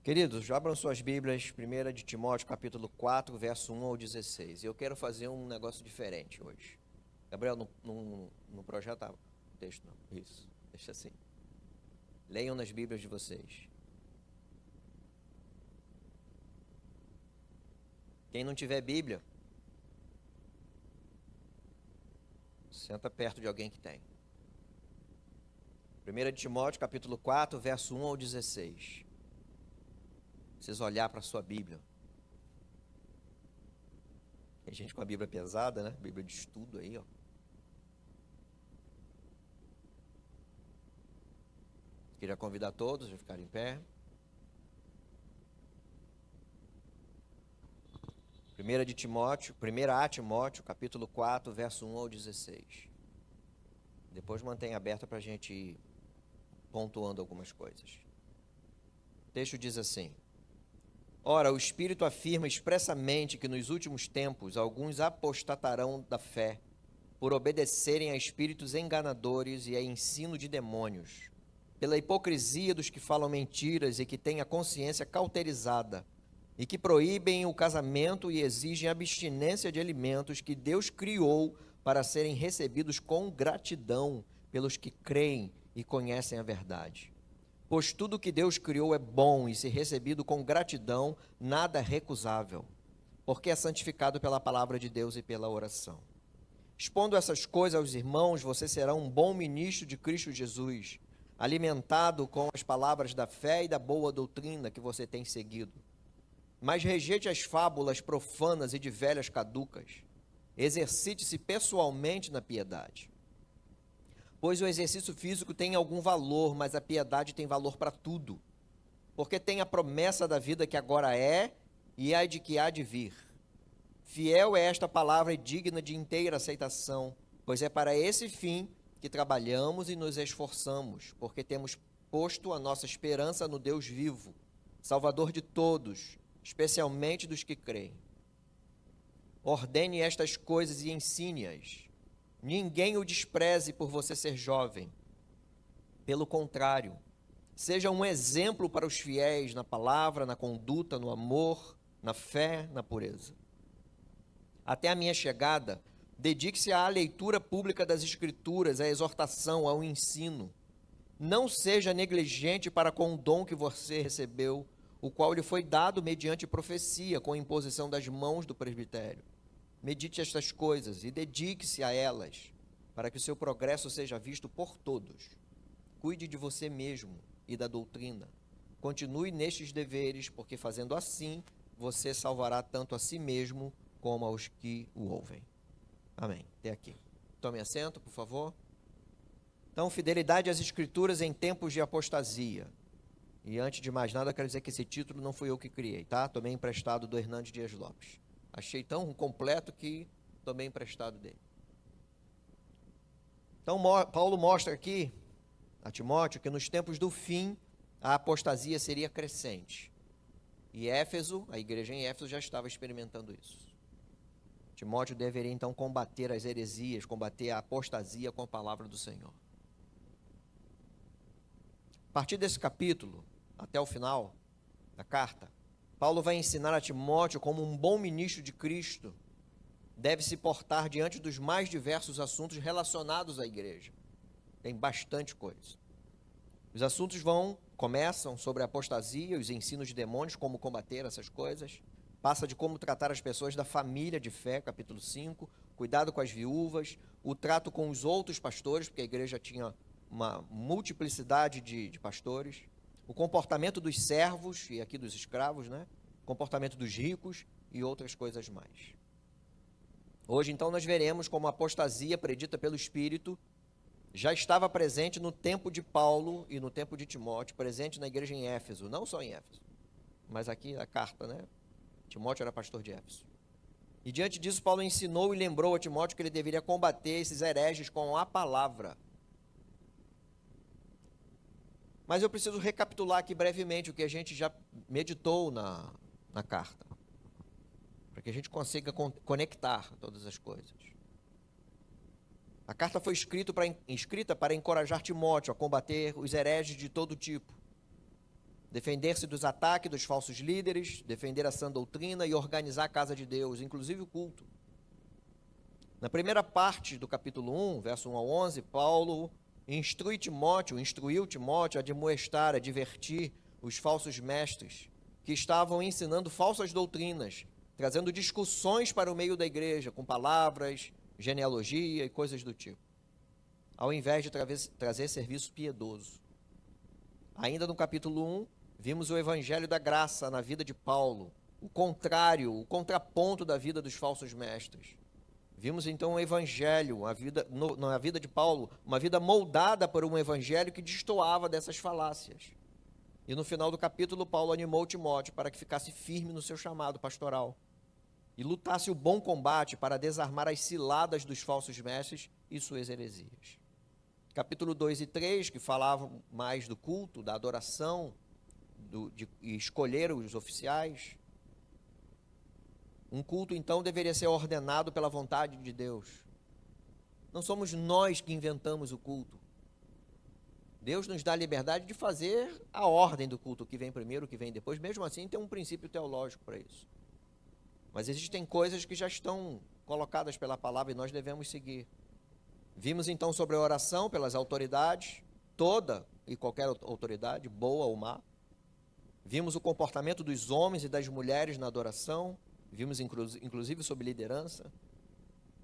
Queridos, abram suas Bíblias, 1 de Timóteo, capítulo 4, verso 1 ao 16. Eu quero fazer um negócio diferente hoje. Gabriel, não projeta o texto, não. Isso, deixa assim. Leiam nas Bíblias de vocês. Quem não tiver Bíblia, senta perto de alguém que tem. 1 de Timóteo, capítulo 4, verso 1 ao 16. Precisa olhar para a sua Bíblia. Tem gente com a Bíblia pesada, né? Bíblia de estudo aí, ó. Queria convidar todos a ficarem em pé. 1 a Timóteo, capítulo 4, verso 1 ao 16. Depois mantenha aberta para a gente ir pontuando algumas coisas. O texto diz assim: Ora, o Espírito afirma expressamente que nos últimos tempos alguns apostatarão da fé, por obedecerem a espíritos enganadores e a ensino de demônios, pela hipocrisia dos que falam mentiras e que têm a consciência cauterizada, e que proíbem o casamento e exigem abstinência de alimentos que Deus criou para serem recebidos com gratidão pelos que creem e conhecem a verdade. Pois tudo que Deus criou é bom e, se recebido com gratidão, nada é recusável, porque é santificado pela palavra de Deus e pela oração. Expondo essas coisas aos irmãos, você será um bom ministro de Cristo Jesus, alimentado com as palavras da fé e da boa doutrina que você tem seguido. Mas rejeite as fábulas profanas e de velhas caducas. Exercite-se pessoalmente na piedade. Pois o exercício físico tem algum valor, mas a piedade tem valor para tudo. Porque tem a promessa da vida que agora é e a de que há de vir. Fiel é esta palavra e digna de inteira aceitação, pois é para esse fim que trabalhamos e nos esforçamos, porque temos posto a nossa esperança no Deus vivo, Salvador de todos, especialmente dos que creem. Ordene estas coisas e ensine-as. Ninguém o despreze por você ser jovem. Pelo contrário, seja um exemplo para os fiéis na palavra, na conduta, no amor, na fé, na pureza. Até a minha chegada, dedique-se à leitura pública das Escrituras, à exortação, ao ensino. Não seja negligente para com o dom que você recebeu, o qual lhe foi dado mediante profecia, com a imposição das mãos do presbitério. Medite estas coisas e dedique-se a elas, para que o seu progresso seja visto por todos. Cuide de você mesmo e da doutrina. Continue nestes deveres, porque fazendo assim, você salvará tanto a si mesmo como aos que o ouvem. Amém. Até aqui. Tome assento, por favor. Então, fidelidade às Escrituras em tempos de apostasia. E antes de mais nada, quero dizer que esse título não fui eu que criei, tá? Tomei emprestado do Hernandes Dias Lopes. Achei tão completo que tomei emprestado dele. Então, Paulo mostra aqui a Timóteo que nos tempos do fim a apostasia seria crescente. E Éfeso, a igreja em Éfeso, já estava experimentando isso. Timóteo deveria então combater as heresias, combater a apostasia com a palavra do Senhor. A partir desse capítulo, até o final da carta, Paulo vai ensinar a Timóteo como um bom ministro de Cristo deve se portar diante dos mais diversos assuntos relacionados à igreja. Tem bastante coisa. Os assuntos começam sobre a apostasia, os ensinos de demônios, como combater essas coisas. Passa de como tratar as pessoas da família de fé, capítulo 5, cuidado com as viúvas, o trato com os outros pastores, porque a igreja tinha uma multiplicidade de pastores, o comportamento dos servos, e aqui dos escravos, né? O comportamento dos ricos e outras coisas mais. Hoje, então, nós veremos como a apostasia predita pelo Espírito já estava presente no tempo de Paulo e no tempo de Timóteo, presente na igreja em Éfeso, não só em Éfeso, mas aqui a carta, né? Timóteo era pastor de Éfeso. E diante disso, Paulo ensinou e lembrou a Timóteo que ele deveria combater esses hereges com a palavra. Mas eu preciso recapitular aqui brevemente o que a gente já meditou na carta, para que a gente consiga conectar todas as coisas. A carta foi escrita para encorajar Timóteo a combater os hereges de todo tipo. defender-se dos ataques dos falsos líderes, defender a sã doutrina e organizar a casa de Deus, inclusive o culto. Na primeira parte do capítulo 1, verso 1 ao 11, Paulo instruiu Timóteo a admoestar, a advertir os falsos mestres que estavam ensinando falsas doutrinas, trazendo discussões para o meio da igreja, com palavras, genealogia e coisas do tipo, ao invés de trazer serviço piedoso. Ainda no capítulo 1, vimos o evangelho da graça na vida de Paulo, o contrário, o contraponto da vida dos falsos mestres. Vimos então o evangelho, na vida de Paulo, uma vida moldada por um evangelho que destoava dessas falácias. E no final do capítulo, Paulo animou Timóteo para que ficasse firme no seu chamado pastoral e lutasse o bom combate para desarmar as ciladas dos falsos mestres e suas heresias. Capítulo 2 e 3, que falavam mais do culto, da adoração, de escolher os oficiais. Um culto, então, deveria ser ordenado pela vontade de Deus. Não somos nós que inventamos o culto. Deus nos dá a liberdade de fazer a ordem do culto, o que vem primeiro, o que vem depois. Mesmo assim, tem um princípio teológico para isso. Mas existem coisas que já estão colocadas pela palavra e nós devemos seguir. Vimos, então, sobre a oração pelas autoridades, toda e qualquer autoridade, boa ou má. Vimos o comportamento dos homens e das mulheres na adoração. Vimos, inclusive, sobre liderança.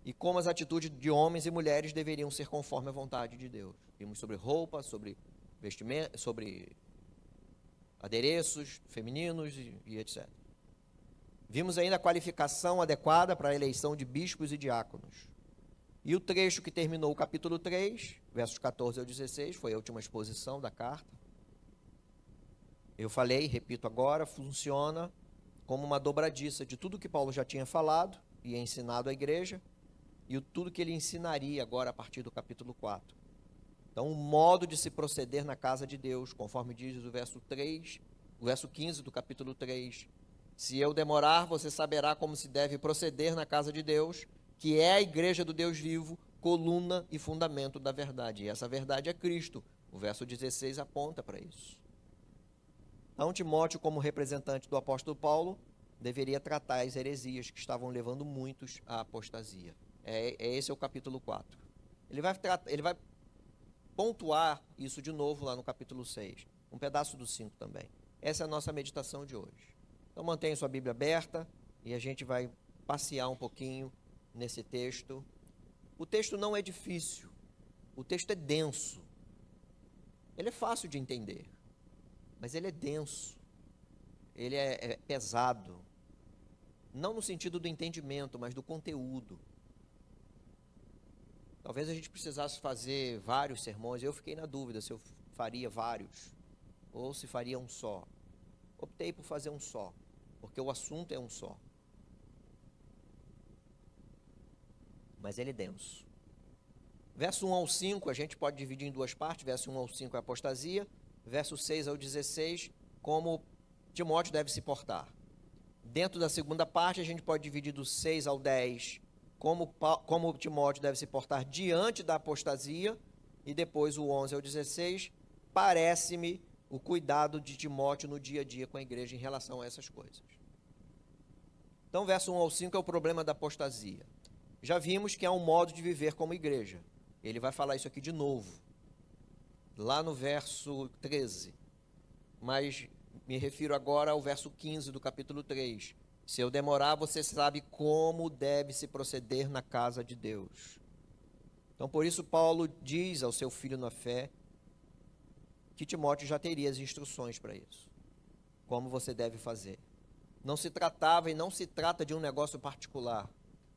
E como as atitudes de homens e mulheres deveriam ser conforme a vontade de Deus. Vimos sobre roupa, sobre vestimenta, sobre adereços femininos e etc. Vimos ainda a qualificação adequada para a eleição de bispos e diáconos. E o trecho que terminou o capítulo 3, versos 14 ao 16, foi a última exposição da carta. Eu falei, repito agora, funciona como uma dobradiça de tudo que Paulo já tinha falado e ensinado à igreja, e tudo que ele ensinaria agora a partir do capítulo 4. Então, o modo de se proceder na casa de Deus, conforme diz o verso 3, o verso 15 do capítulo 3. Se eu demorar, você saberá como se deve proceder na casa de Deus, que é a igreja do Deus vivo, coluna e fundamento da verdade. E essa verdade é Cristo. O verso 16 aponta para isso. Então, Timóteo, como representante do apóstolo Paulo, deveria tratar as heresias que estavam levando muitos à apostasia. Esse é o capítulo 4. Ele vai pontuar isso de novo lá no capítulo 6. Um pedaço do 5 também. Essa é a nossa meditação de hoje. Então, mantenha sua Bíblia aberta e a gente vai passear um pouquinho nesse texto. O texto não é difícil. O texto é denso. Ele é fácil de entender. Mas ele é denso. Ele é pesado. Não no sentido do entendimento, mas do conteúdo. Talvez a gente precisasse fazer vários sermões. Eu fiquei na dúvida se eu faria vários ou se faria um só. Optei por fazer um só, porque o assunto é um só. Mas ele é denso. Verso 1 ao 5, a gente pode dividir em duas partes. Verso 1 ao 5 é apostasia. Verso 6 ao 16, como Timóteo deve se portar. Dentro da segunda parte, a gente pode dividir do 6 ao 10, como Timóteo deve se portar diante da apostasia. E depois o 11 ao 16, parece-me o cuidado de Timóteo no dia a dia com a igreja em relação a essas coisas. Então, verso 1 ao 5 é o problema da apostasia. Já vimos que é um modo de viver como igreja. Ele vai falar isso aqui de novo, lá no verso 13. Mas me refiro agora ao verso 15 do capítulo 3. Se eu demorar, você sabe como deve se proceder na casa de Deus. Então, por isso, Paulo diz ao seu filho na fé que Timóteo já teria as instruções para isso. Como você deve fazer. Não se tratava e não se trata de um negócio particular.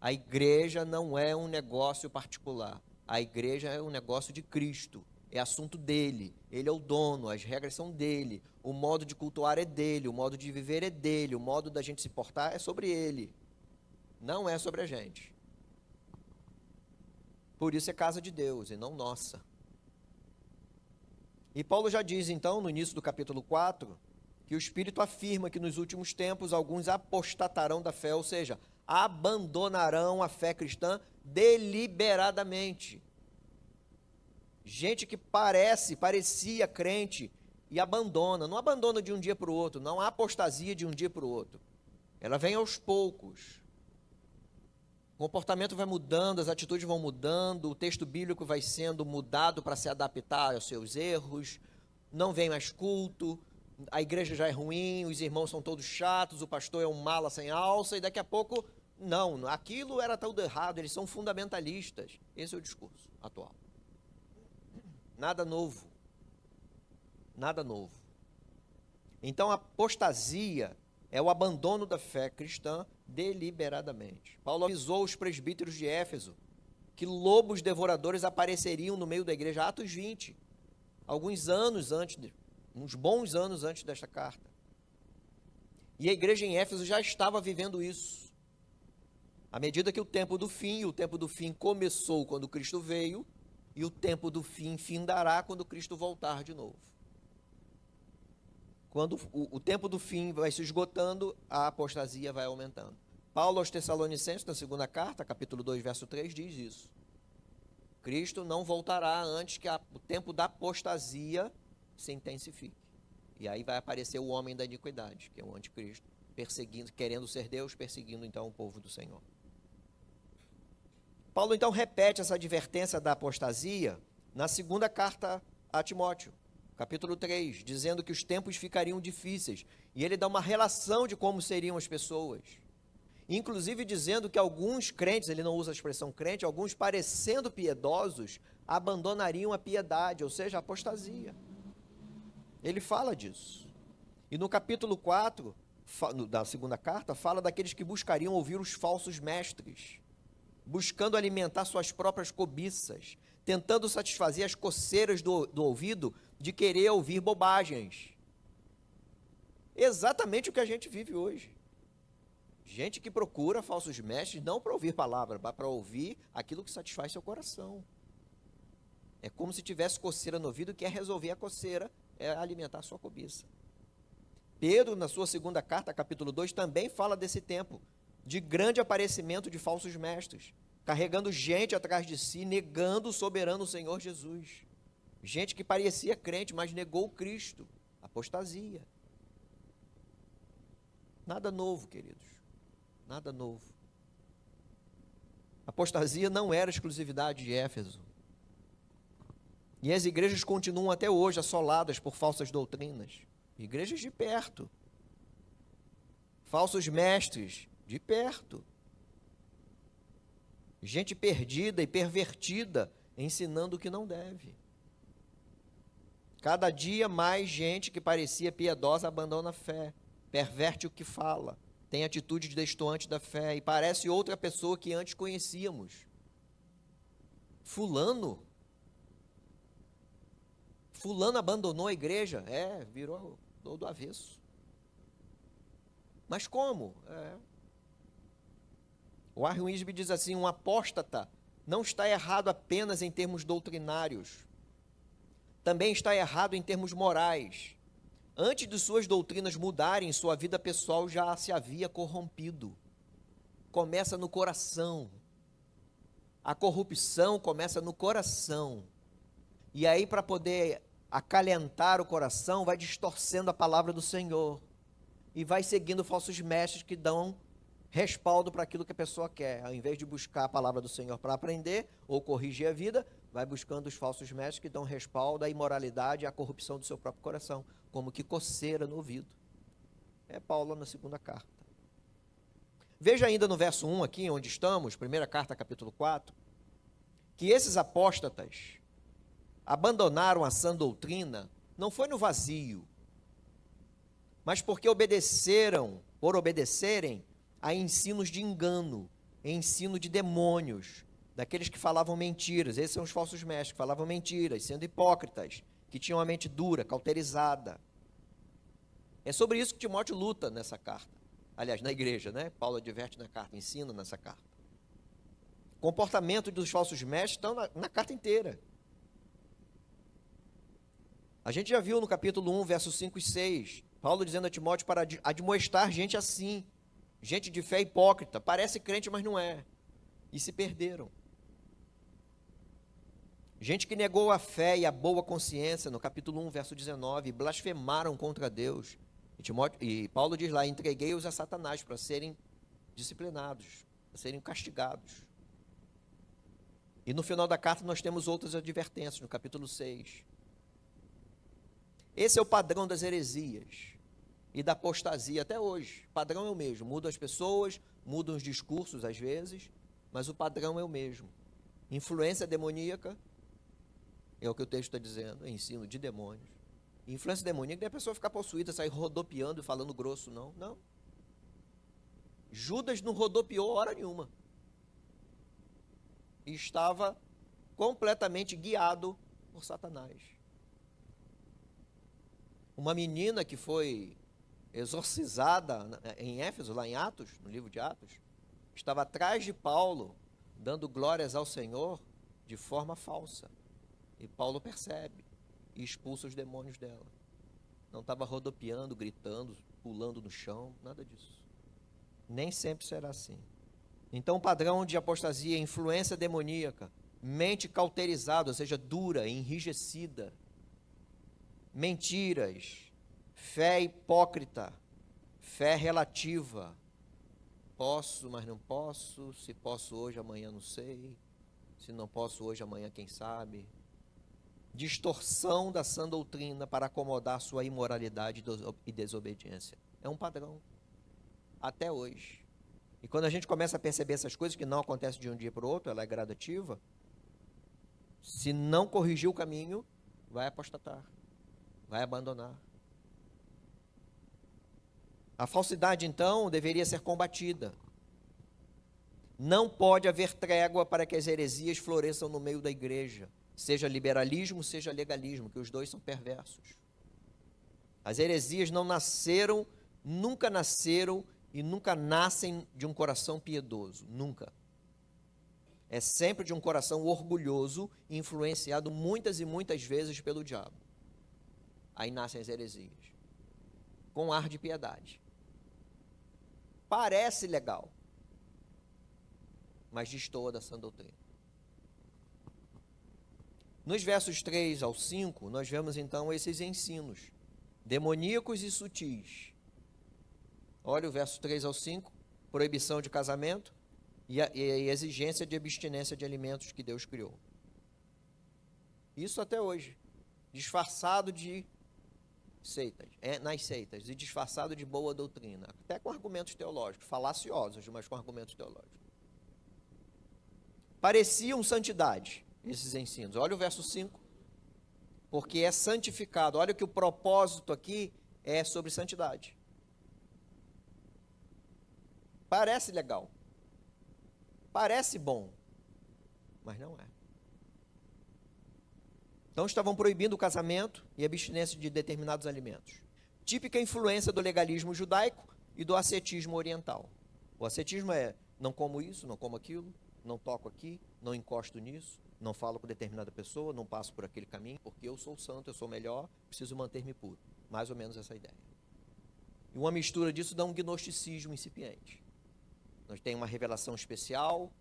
A igreja não é um negócio particular. A igreja é um negócio de Cristo. É assunto dele. Ele é o dono, as regras são dele. O modo de cultuar é dele, o modo de viver é dele, o modo da gente se portar é sobre ele. Não é sobre a gente. Por isso é casa de Deus e não nossa. E Paulo já diz, então, no início do capítulo 4, que o Espírito afirma que nos últimos tempos alguns apostatarão da fé, ou seja, abandonarão a fé cristã deliberadamente. Gente que parecia crente, e abandona. Não abandona de um dia para o outro, não há apostasia de um dia para o outro. Ela vem aos poucos. O comportamento vai mudando, as atitudes vão mudando, o texto bíblico vai sendo mudado para se adaptar aos seus erros, não vem mais culto, a igreja já é ruim, os irmãos são todos chatos, o pastor é um mala sem alça, e daqui a pouco, não, aquilo era tudo errado, eles são fundamentalistas. Esse é o discurso atual. Nada novo. Nada novo. Então, a apostasia é o abandono da fé cristã deliberadamente. Paulo avisou os presbíteros de Éfeso que lobos devoradores apareceriam no meio da igreja, Atos 20, uns bons anos antes desta carta. E a igreja em Éfeso já estava vivendo isso. À medida que o tempo do fim começou quando Cristo veio, e o tempo do fim findará quando Cristo voltar de novo. Quando o tempo do fim vai se esgotando, a apostasia vai aumentando. Paulo aos Tessalonicenses, na segunda carta, capítulo 2, verso 3, diz isso. Cristo não voltará antes que o tempo da apostasia se intensifique. E aí vai aparecer o homem da iniquidade, que é o anticristo, perseguindo, querendo ser Deus, perseguindo então o povo do Senhor. Paulo então repete essa advertência da apostasia na segunda carta a Timóteo, capítulo 3, dizendo que os tempos ficariam difíceis. E ele dá uma relação de como seriam as pessoas. Inclusive dizendo que alguns crentes, ele não usa a expressão crente, alguns parecendo piedosos, abandonariam a piedade, ou seja, a apostasia. Ele fala disso. E no capítulo 4 da segunda carta, fala daqueles que buscariam ouvir os falsos mestres, buscando alimentar suas próprias cobiças, tentando satisfazer as coceiras do ouvido de querer ouvir bobagens. Exatamente o que a gente vive hoje. Gente que procura falsos mestres não para ouvir palavra, mas para ouvir aquilo que satisfaz seu coração. É como se tivesse coceira no ouvido e quer resolver a coceira, é alimentar a sua cobiça. Pedro, na sua segunda carta, capítulo 2, também fala desse tempo, de grande aparecimento de falsos mestres, carregando gente atrás de si, negando o soberano Senhor Jesus. Gente que parecia crente, mas negou Cristo. Apostasia. Nada novo, queridos. Nada novo. Apostasia não era exclusividade de Éfeso. E as igrejas continuam até hoje assoladas por falsas doutrinas. Igrejas de perto. Falsos mestres de perto. Gente perdida e pervertida, ensinando o que não deve. Cada dia mais gente que parecia piedosa abandona a fé, perverte o que fala, tem atitudes destoantes da fé e parece outra pessoa que antes conhecíamos. Fulano abandonou a igreja, virou do avesso. Mas como? O Warren Wiersbe diz assim, um apóstata não está errado apenas em termos doutrinários, também está errado em termos morais. Antes de suas doutrinas mudarem, sua vida pessoal já se havia corrompido. Começa no coração. A corrupção começa no coração. E aí, para poder acalentar o coração, vai distorcendo a palavra do Senhor. E vai seguindo falsos mestres que dão respaldo para aquilo que a pessoa quer. Ao invés de buscar a palavra do Senhor para aprender ou corrigir a vida, vai buscando os falsos mestres que dão respaldo à imoralidade e à corrupção do seu próprio coração, como que coceira no ouvido. É Paulo na segunda carta. Veja ainda no verso 1 aqui, onde estamos, primeira carta, capítulo 4, que esses apóstatas abandonaram a sã doutrina, não foi no vazio, mas porque por obedecerem a ensinos de engano, ensino de demônios, daqueles que falavam mentiras. Esses são os falsos mestres, que falavam mentiras, sendo hipócritas, que tinham a mente dura, cauterizada. É sobre isso que Timóteo luta nessa carta. Aliás, na igreja, né? Paulo adverte na carta, ensina nessa carta. O comportamento dos falsos mestres estão na carta inteira. A gente já viu no capítulo 1, versos 5 e 6, Paulo dizendo a Timóteo para admoestar gente assim, gente de fé hipócrita, parece crente, mas não é, e se perderam. Gente que negou a fé e a boa consciência, no capítulo 1, verso 19, blasfemaram contra Deus. E Paulo diz lá, entreguei-os a Satanás para serem disciplinados, para serem castigados. E no final da carta nós temos outras advertências, no capítulo 6. Esse é o padrão das heresias e da apostasia até hoje. O padrão é o mesmo, mudam as pessoas, mudam os discursos às vezes, mas o padrão é o mesmo. Influência demoníaca, é o que o texto está dizendo, é ensino de demônios. Influência demoníaca não é a pessoa ficar possuída, sair rodopiando e falando grosso, não. Não. Judas não rodopiou hora nenhuma. E estava completamente guiado por Satanás. Uma menina que foi exorcizada em Éfeso, lá em Atos, no livro de Atos, estava atrás de Paulo, dando glórias ao Senhor de forma falsa. E Paulo percebe e expulsa os demônios dela. Não estava rodopiando, gritando, pulando no chão, nada disso. Nem sempre será assim. Então, o padrão de apostasia é influência demoníaca, mente cauterizada, ou seja, dura, enrijecida, mentiras, fé hipócrita, fé relativa. Posso, mas não posso. Se posso hoje, amanhã não sei. Se não posso hoje, amanhã quem sabe. Distorção da sã doutrina para acomodar sua imoralidade e desobediência. É um padrão. Até hoje. E quando a gente começa a perceber essas coisas, que não acontecem de um dia para o outro, ela é gradativa, se não corrigir o caminho, vai apostatar, vai abandonar. A falsidade, então, deveria ser combatida. Não pode haver trégua para que as heresias floresçam no meio da igreja, seja liberalismo, seja legalismo, que os dois são perversos. As heresias não nasceram, nunca nasceram e nunca nascem de um coração piedoso, nunca. É sempre de um coração orgulhoso, influenciado muitas e muitas vezes pelo diabo. Aí nascem as heresias, com ar de piedade. Parece legal, mas destoa da sã doutrina. Nos versos 3 ao 5, nós vemos então esses ensinos, demoníacos e sutis. Olha o verso 3 ao 5, proibição de casamento e a exigência de abstinência de alimentos que Deus criou. Isso até hoje, disfarçado de seitas, nas seitas, e disfarçado de boa doutrina, até com argumentos teológicos, falaciosos, mas com argumentos teológicos. Pareciam santidade, esses ensinos. Olha o verso 5, porque é santificado. Olha que o propósito aqui é sobre santidade. Parece legal, parece bom, mas não é. Então estavam proibindo o casamento e a abstinência de determinados alimentos. Típica influência do legalismo judaico e do ascetismo oriental. O ascetismo é, não como isso, não como aquilo, não toco aqui, não encosto nisso, não falo com determinada pessoa, não passo por aquele caminho, porque eu sou santo, eu sou melhor, preciso manter-me puro. Mais ou menos essa ideia. E uma mistura disso dá um gnosticismo incipiente. Nós temos uma revelação especial,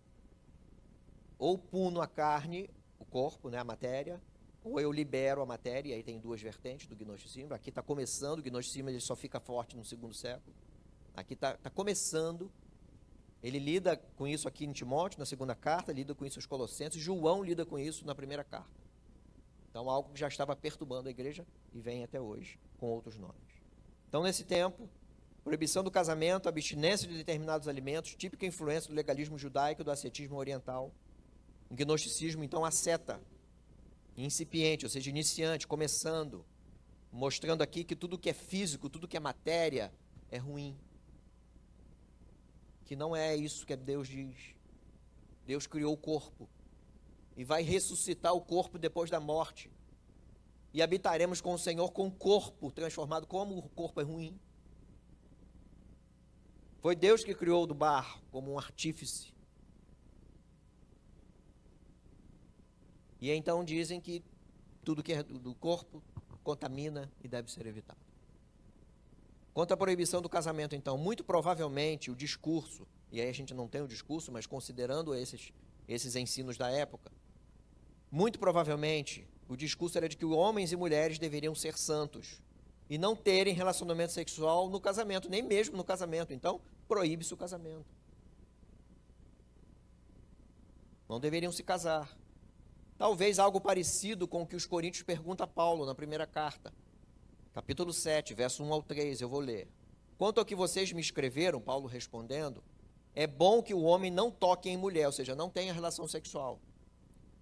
ou puno a carne, o corpo, né, a matéria, ou eu libero a matéria, e aí tem duas vertentes do gnosticismo. Aqui está começando, o gnosticismo ele só fica forte no segundo século. Aqui está começando, ele lida com isso aqui em Timóteo, na segunda carta, lida com isso aos Colossenses, João lida com isso na primeira carta. Então, algo que já estava perturbando a igreja e vem até hoje, com outros nomes. Então, nesse tempo, proibição do casamento, abstinência de determinados alimentos, típica influência do legalismo judaico e do ascetismo oriental. O gnosticismo, então, asceta, incipiente, ou seja, iniciante, começando, mostrando aqui que tudo que é físico, tudo que é matéria, é ruim. Que não é isso que Deus diz. Deus criou o corpo e vai ressuscitar o corpo depois da morte. E habitaremos com o Senhor com o corpo transformado. Como o corpo é ruim. Foi Deus que criou do barro como um artífice. E então dizem que tudo que é do corpo contamina e deve ser evitado. Quanto à proibição do casamento, então, muito provavelmente o discurso, e aí a gente não tem o discurso, mas considerando esses ensinos da época, Muito provavelmente, o discurso era de que homens e mulheres deveriam ser santos e não terem relacionamento sexual no casamento, nem mesmo no casamento. Então, proíbe-se o casamento. Não deveriam se casar. Talvez algo parecido com o que os coríntios perguntam a Paulo na primeira carta. Capítulo 7, verso 1 ao 3, eu vou ler. Quanto ao que vocês me escreveram, Paulo respondendo, é bom que o homem não toque em mulher, ou seja, não tenha relação sexual.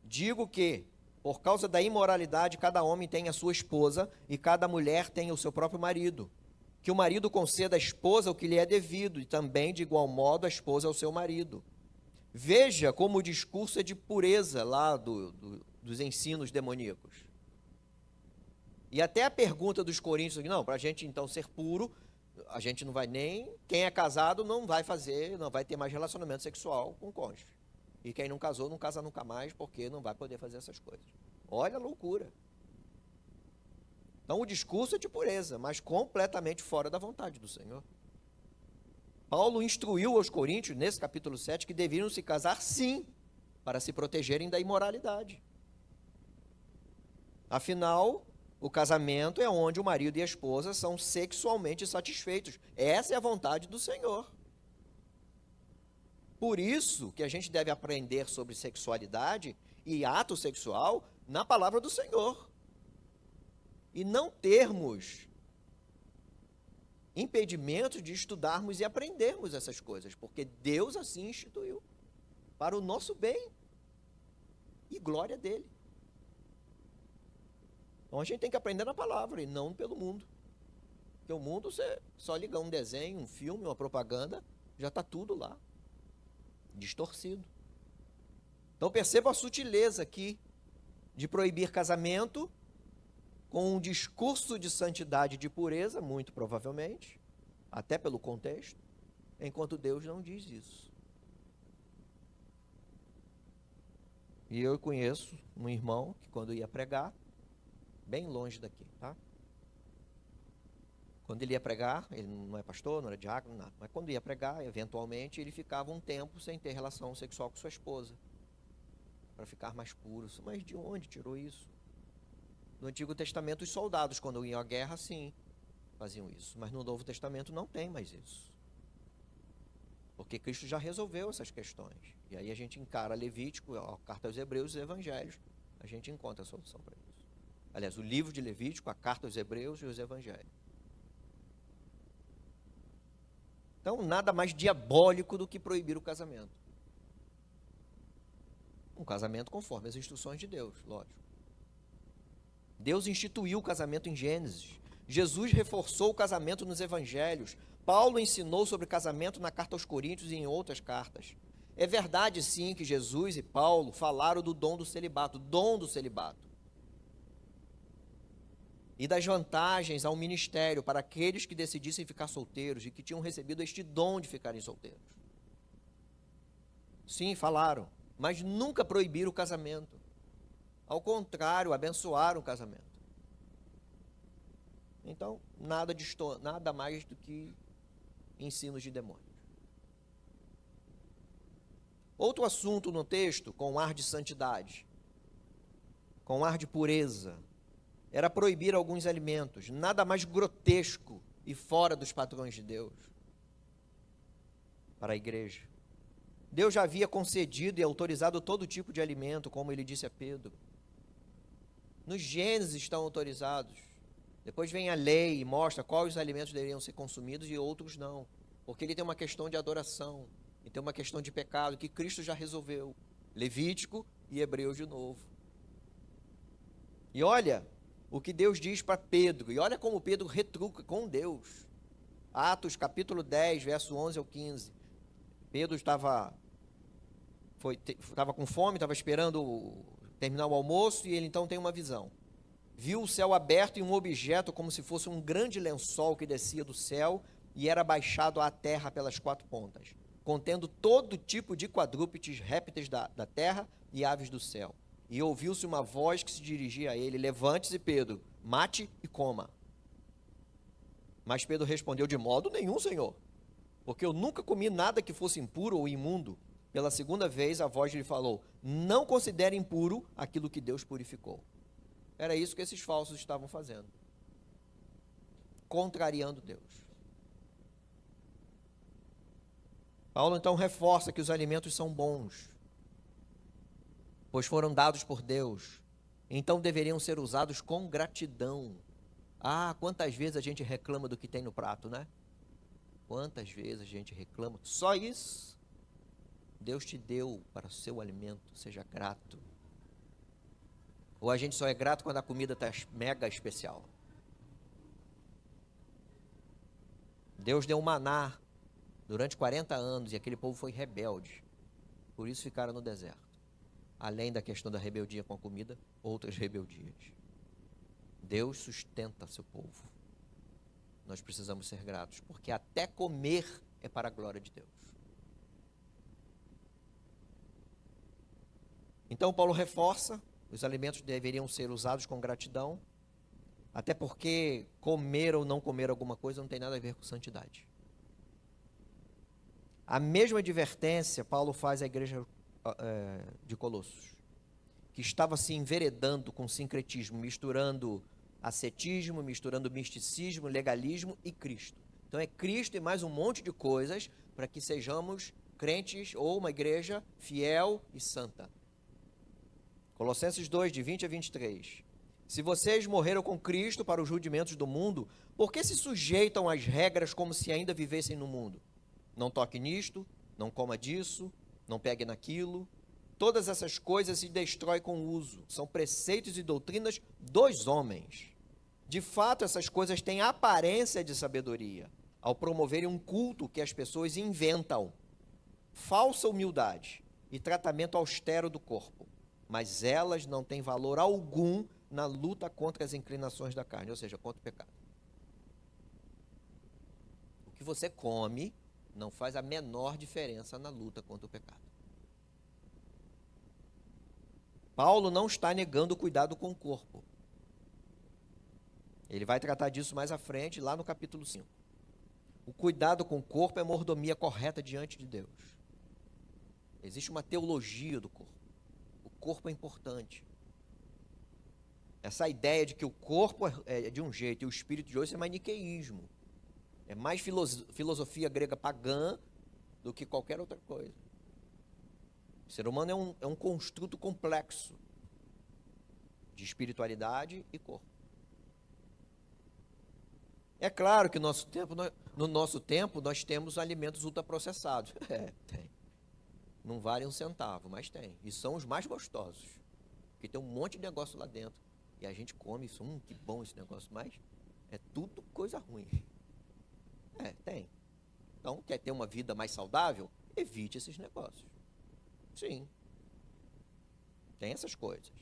Digo que, por causa da imoralidade, cada homem tem a sua esposa e cada mulher tem o seu próprio marido. Que o marido conceda à esposa o que lhe é devido e também, de igual modo, a esposa ao seu marido. Veja como o discurso é de pureza lá dos ensinos demoníacos. E até a pergunta dos coríntios, não, para a gente então ser puro, a gente não vai nem, quem é casado não vai ter mais relacionamento sexual com o cônjuge. E quem não casou, não casa nunca mais, porque não vai poder fazer essas coisas. Olha a loucura. Então o discurso é de pureza, mas completamente fora da vontade do Senhor. Paulo instruiu aos coríntios, nesse capítulo 7, que deveriam se casar sim, para se protegerem da imoralidade. Afinal, o casamento é onde o marido e a esposa são sexualmente satisfeitos. Essa é a vontade do Senhor. Por isso que a gente deve aprender sobre sexualidade e ato sexual na palavra do Senhor. E não termos impedimentos de estudarmos e aprendermos essas coisas, porque Deus assim instituiu, para o nosso bem e glória dele. Então a gente tem que aprender na palavra e não pelo mundo. Porque o mundo, você só liga um desenho, um filme, uma propaganda, já está tudo lá, distorcido. Então perceba a sutileza aqui de proibir casamento com um discurso de santidade e de pureza, muito provavelmente, até pelo contexto, enquanto Deus não diz isso. E eu conheço um irmão que quando ia pregar, bem longe daqui, tá? Quando ele ia pregar, ele não é pastor, não era diácono, nada, mas quando ia pregar, eventualmente, ele ficava um tempo sem ter relação sexual com sua esposa, para ficar mais puro. Mas de onde tirou isso? No Antigo Testamento, os soldados, quando iam à guerra, sim, faziam isso. Mas no Novo Testamento não tem mais isso. Porque Cristo já resolveu essas questões. E aí a gente encara Levítico, a carta aos Hebreus e os Evangelhos, a gente encontra a solução para isso. Aliás, o livro de Levítico, a carta aos Hebreus e os Evangelhos. Então, nada mais diabólico do que proibir o casamento. Um casamento conforme as instruções de Deus, lógico. Deus instituiu o casamento em Gênesis. Jesus reforçou o casamento nos evangelhos. Paulo ensinou sobre casamento na carta aos Coríntios e em outras cartas. É verdade, sim, que Jesus e Paulo falaram do dom do celibato, e das vantagens ao ministério para aqueles que decidissem ficar solteiros e que tinham recebido este dom de ficarem solteiros. Sim, falaram, mas nunca proibiram o casamento. Ao contrário, abençoaram o casamento. Então, nada mais do que ensinos de demônios. Outro assunto no texto, com ar de santidade, com ar de pureza, era proibir alguns alimentos, nada mais grotesco e fora dos padrões de Deus para a igreja. Deus já havia concedido e autorizado todo tipo de alimento, como ele disse a Pedro. Nos Gênesis estão autorizados. Depois vem a lei e mostra quais alimentos deveriam ser consumidos e outros não. Porque ele tem uma questão de adoração, e tem uma questão de pecado que Cristo já resolveu. Levítico e Hebreus de novo. E olha o que Deus diz para Pedro, e olha como Pedro retruca com Deus. Atos capítulo 10, verso 11 ao 15. Pedro estava com fome, estava esperando terminar o almoço, e ele então tem uma visão. Viu o céu aberto e um objeto como se fosse um grande lençol que descia do céu e era baixado à terra pelas quatro pontas, contendo todo tipo de quadrúpedes, répteis da terra e aves do céu. E ouviu-se uma voz que se dirigia a ele: levante-se, Pedro, mate e coma. Mas Pedro respondeu: de modo nenhum, Senhor, porque eu nunca comi nada que fosse impuro ou imundo. pela segunda vez a voz lhe falou: não considere impuro aquilo que Deus purificou. Era isso que esses falsos estavam fazendo, contrariando Deus. Paulo então reforça que os alimentos são bons, pois foram dados por Deus, então deveriam ser usados com gratidão. Ah, quantas vezes a gente reclama do que tem no prato, né? Quantas vezes a gente reclama? Só isso. Deus te deu para o seu alimento, seja grato. Ou a gente só é grato quando a comida está mega especial. Deus deu um maná durante 40 anos e aquele povo foi rebelde. Por isso ficaram no deserto. Além da questão da rebeldia com a comida, outras rebeldias. Deus sustenta seu povo. Nós precisamos ser gratos, porque até comer é para a glória de Deus. Então Paulo reforça, os alimentos deveriam ser usados com gratidão, até porque comer ou não comer alguma coisa não tem nada a ver com santidade. A mesma advertência Paulo faz à igreja de Colossos, que estava se enveredando com sincretismo, misturando ascetismo, misturando misticismo, legalismo e Cristo. Então é Cristo e mais um monte de coisas para que sejamos crentes ou uma igreja fiel e santa. Colossenses 2, de 20 a 23. Se vocês morreram com Cristo para os rudimentos do mundo, por que se sujeitam às regras como se ainda vivessem no mundo? Não toque nisto, não coma disso, não pegue naquilo. Todas essas coisas se destroem com o uso. São preceitos e doutrinas dos homens. De fato, essas coisas têm aparência de sabedoria, ao promoverem um culto que as pessoas inventam, falsa humildade e tratamento austero do corpo. Mas elas não têm valor algum na luta contra as inclinações da carne, ou seja, contra o pecado. O que você come não faz a menor diferença na luta contra o pecado. Paulo não está negando o cuidado com o corpo. Ele vai tratar disso mais à frente, lá no capítulo 5. O cuidado com o corpo é mordomia correta diante de Deus. Existe uma teologia do corpo. O corpo é importante. Essa ideia de que o corpo é de um jeito e o espírito de outro é maniqueísmo. É mais filosofia grega pagã do que qualquer outra coisa. O ser humano é um construto complexo de espiritualidade e corpo. É claro que no nosso tempo nós temos alimentos ultraprocessados. Tem. Não vale um centavo, mas tem. E são os mais gostosos. Porque tem um monte de negócio lá dentro. E a gente come isso, que bom esse negócio, mas é tudo coisa ruim. Tem. Então, quer ter uma vida mais saudável? Evite esses negócios. Sim. Tem essas coisas.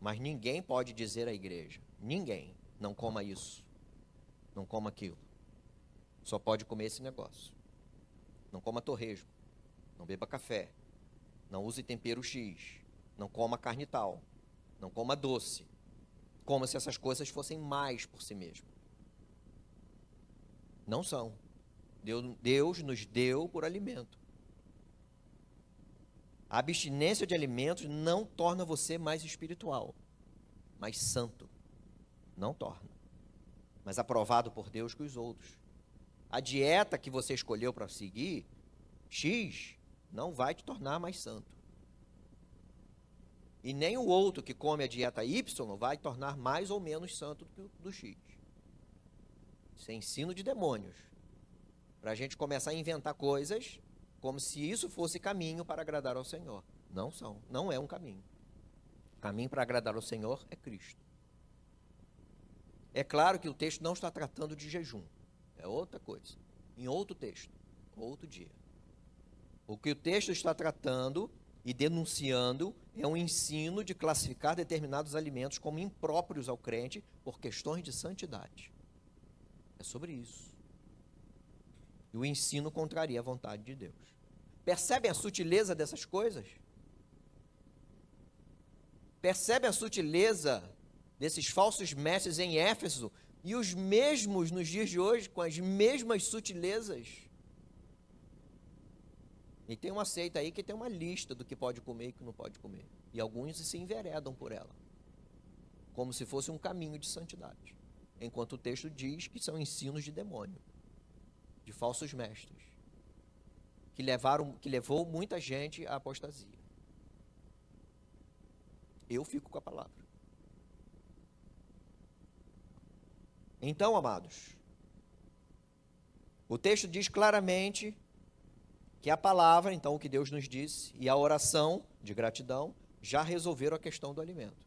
Mas ninguém pode dizer à igreja, ninguém, não coma isso, não coma aquilo. Só pode comer esse negócio. Não coma torresmo, não beba café, não use tempero X, não coma carne tal, não coma doce. Como se essas coisas fossem mais por si mesmo. Não são. Deus nos deu por alimento. A abstinência de alimentos não torna você mais espiritual, mais santo. Não torna. Mas aprovado por Deus que os outros. A dieta que você escolheu para seguir, X, não vai te tornar mais santo. E nem o outro que come a dieta Y vai tornar mais ou menos santo do que o do X. Isso é ensino de demônios. Para a gente começar a inventar coisas como se isso fosse caminho para agradar ao Senhor. Não são, não é um caminho. O caminho para agradar ao Senhor é Cristo. É claro que o texto não está tratando de jejum. É outra coisa. Em outro texto, outro dia. O que o texto está tratando e denunciando é um ensino de classificar determinados alimentos como impróprios ao crente por questões de santidade. É sobre isso. E o ensino contraria a vontade de Deus. Percebem a sutileza dessas coisas? Percebem a sutileza desses falsos mestres em Éfeso e os mesmos nos dias de hoje com as mesmas sutilezas? E tem uma seita aí que tem uma lista do que pode comer e que não pode comer. E alguns se enveredam por ela, como se fosse um caminho de santidade. Enquanto o texto diz que são ensinos de demônio, de falsos mestres, que levou muita gente à apostasia. Eu fico com a palavra. Então, amados, o texto diz claramente que a palavra, então o que Deus nos disse, e a oração de gratidão, já resolveram a questão do alimento.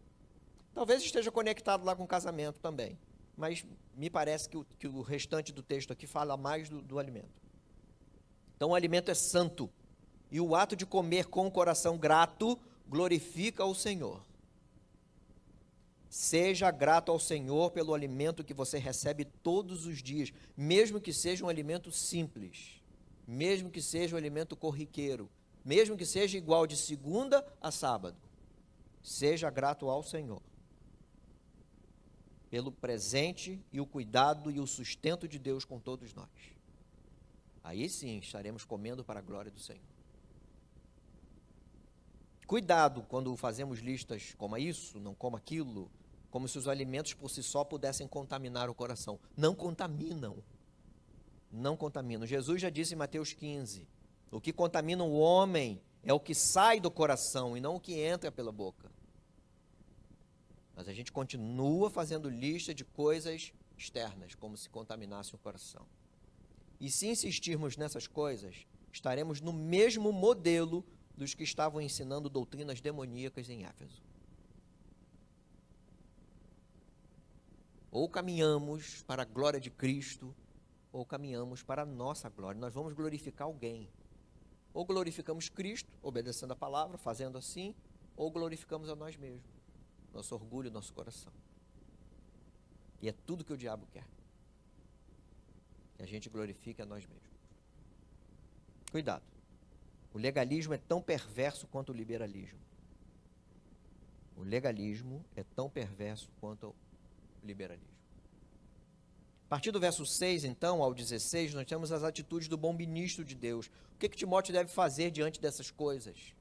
Talvez esteja conectado lá com o casamento também, mas me parece que o restante do texto aqui fala mais do alimento. Então o alimento é santo, e o ato de comer com o coração grato glorifica o Senhor. Seja grato ao Senhor pelo alimento que você recebe todos os dias, mesmo que seja um alimento simples, mesmo que seja um alimento corriqueiro, mesmo que seja igual de segunda a sábado. Seja grato ao Senhor pelo presente e o cuidado e o sustento de Deus com todos nós. Aí sim estaremos comendo para a glória do Senhor. Cuidado quando fazemos listas como isso, não como aquilo, como se os alimentos por si só pudessem contaminar o coração. Não contaminam. Não contaminam. Jesus já disse em Mateus 15, o que contamina o homem é o que sai do coração e não o que entra pela boca. Mas a gente continua fazendo lista de coisas externas, como se contaminasse o coração. E se insistirmos nessas coisas, estaremos no mesmo modelo dos que estavam ensinando doutrinas demoníacas em Éfeso. Ou caminhamos para a glória de Cristo, ou caminhamos para a nossa glória. Nós vamos glorificar alguém. Ou glorificamos Cristo, obedecendo a palavra, fazendo assim, ou glorificamos a nós mesmos, nosso orgulho, nosso coração. E é tudo que o diabo quer. Que a gente glorifique a nós mesmos. Cuidado. O legalismo é tão perverso quanto o liberalismo. O legalismo é tão perverso quanto o liberalismo. A partir do verso 6, então, ao 16, nós temos as atitudes do bom ministro de Deus. O que Timóteo deve fazer diante dessas coisas?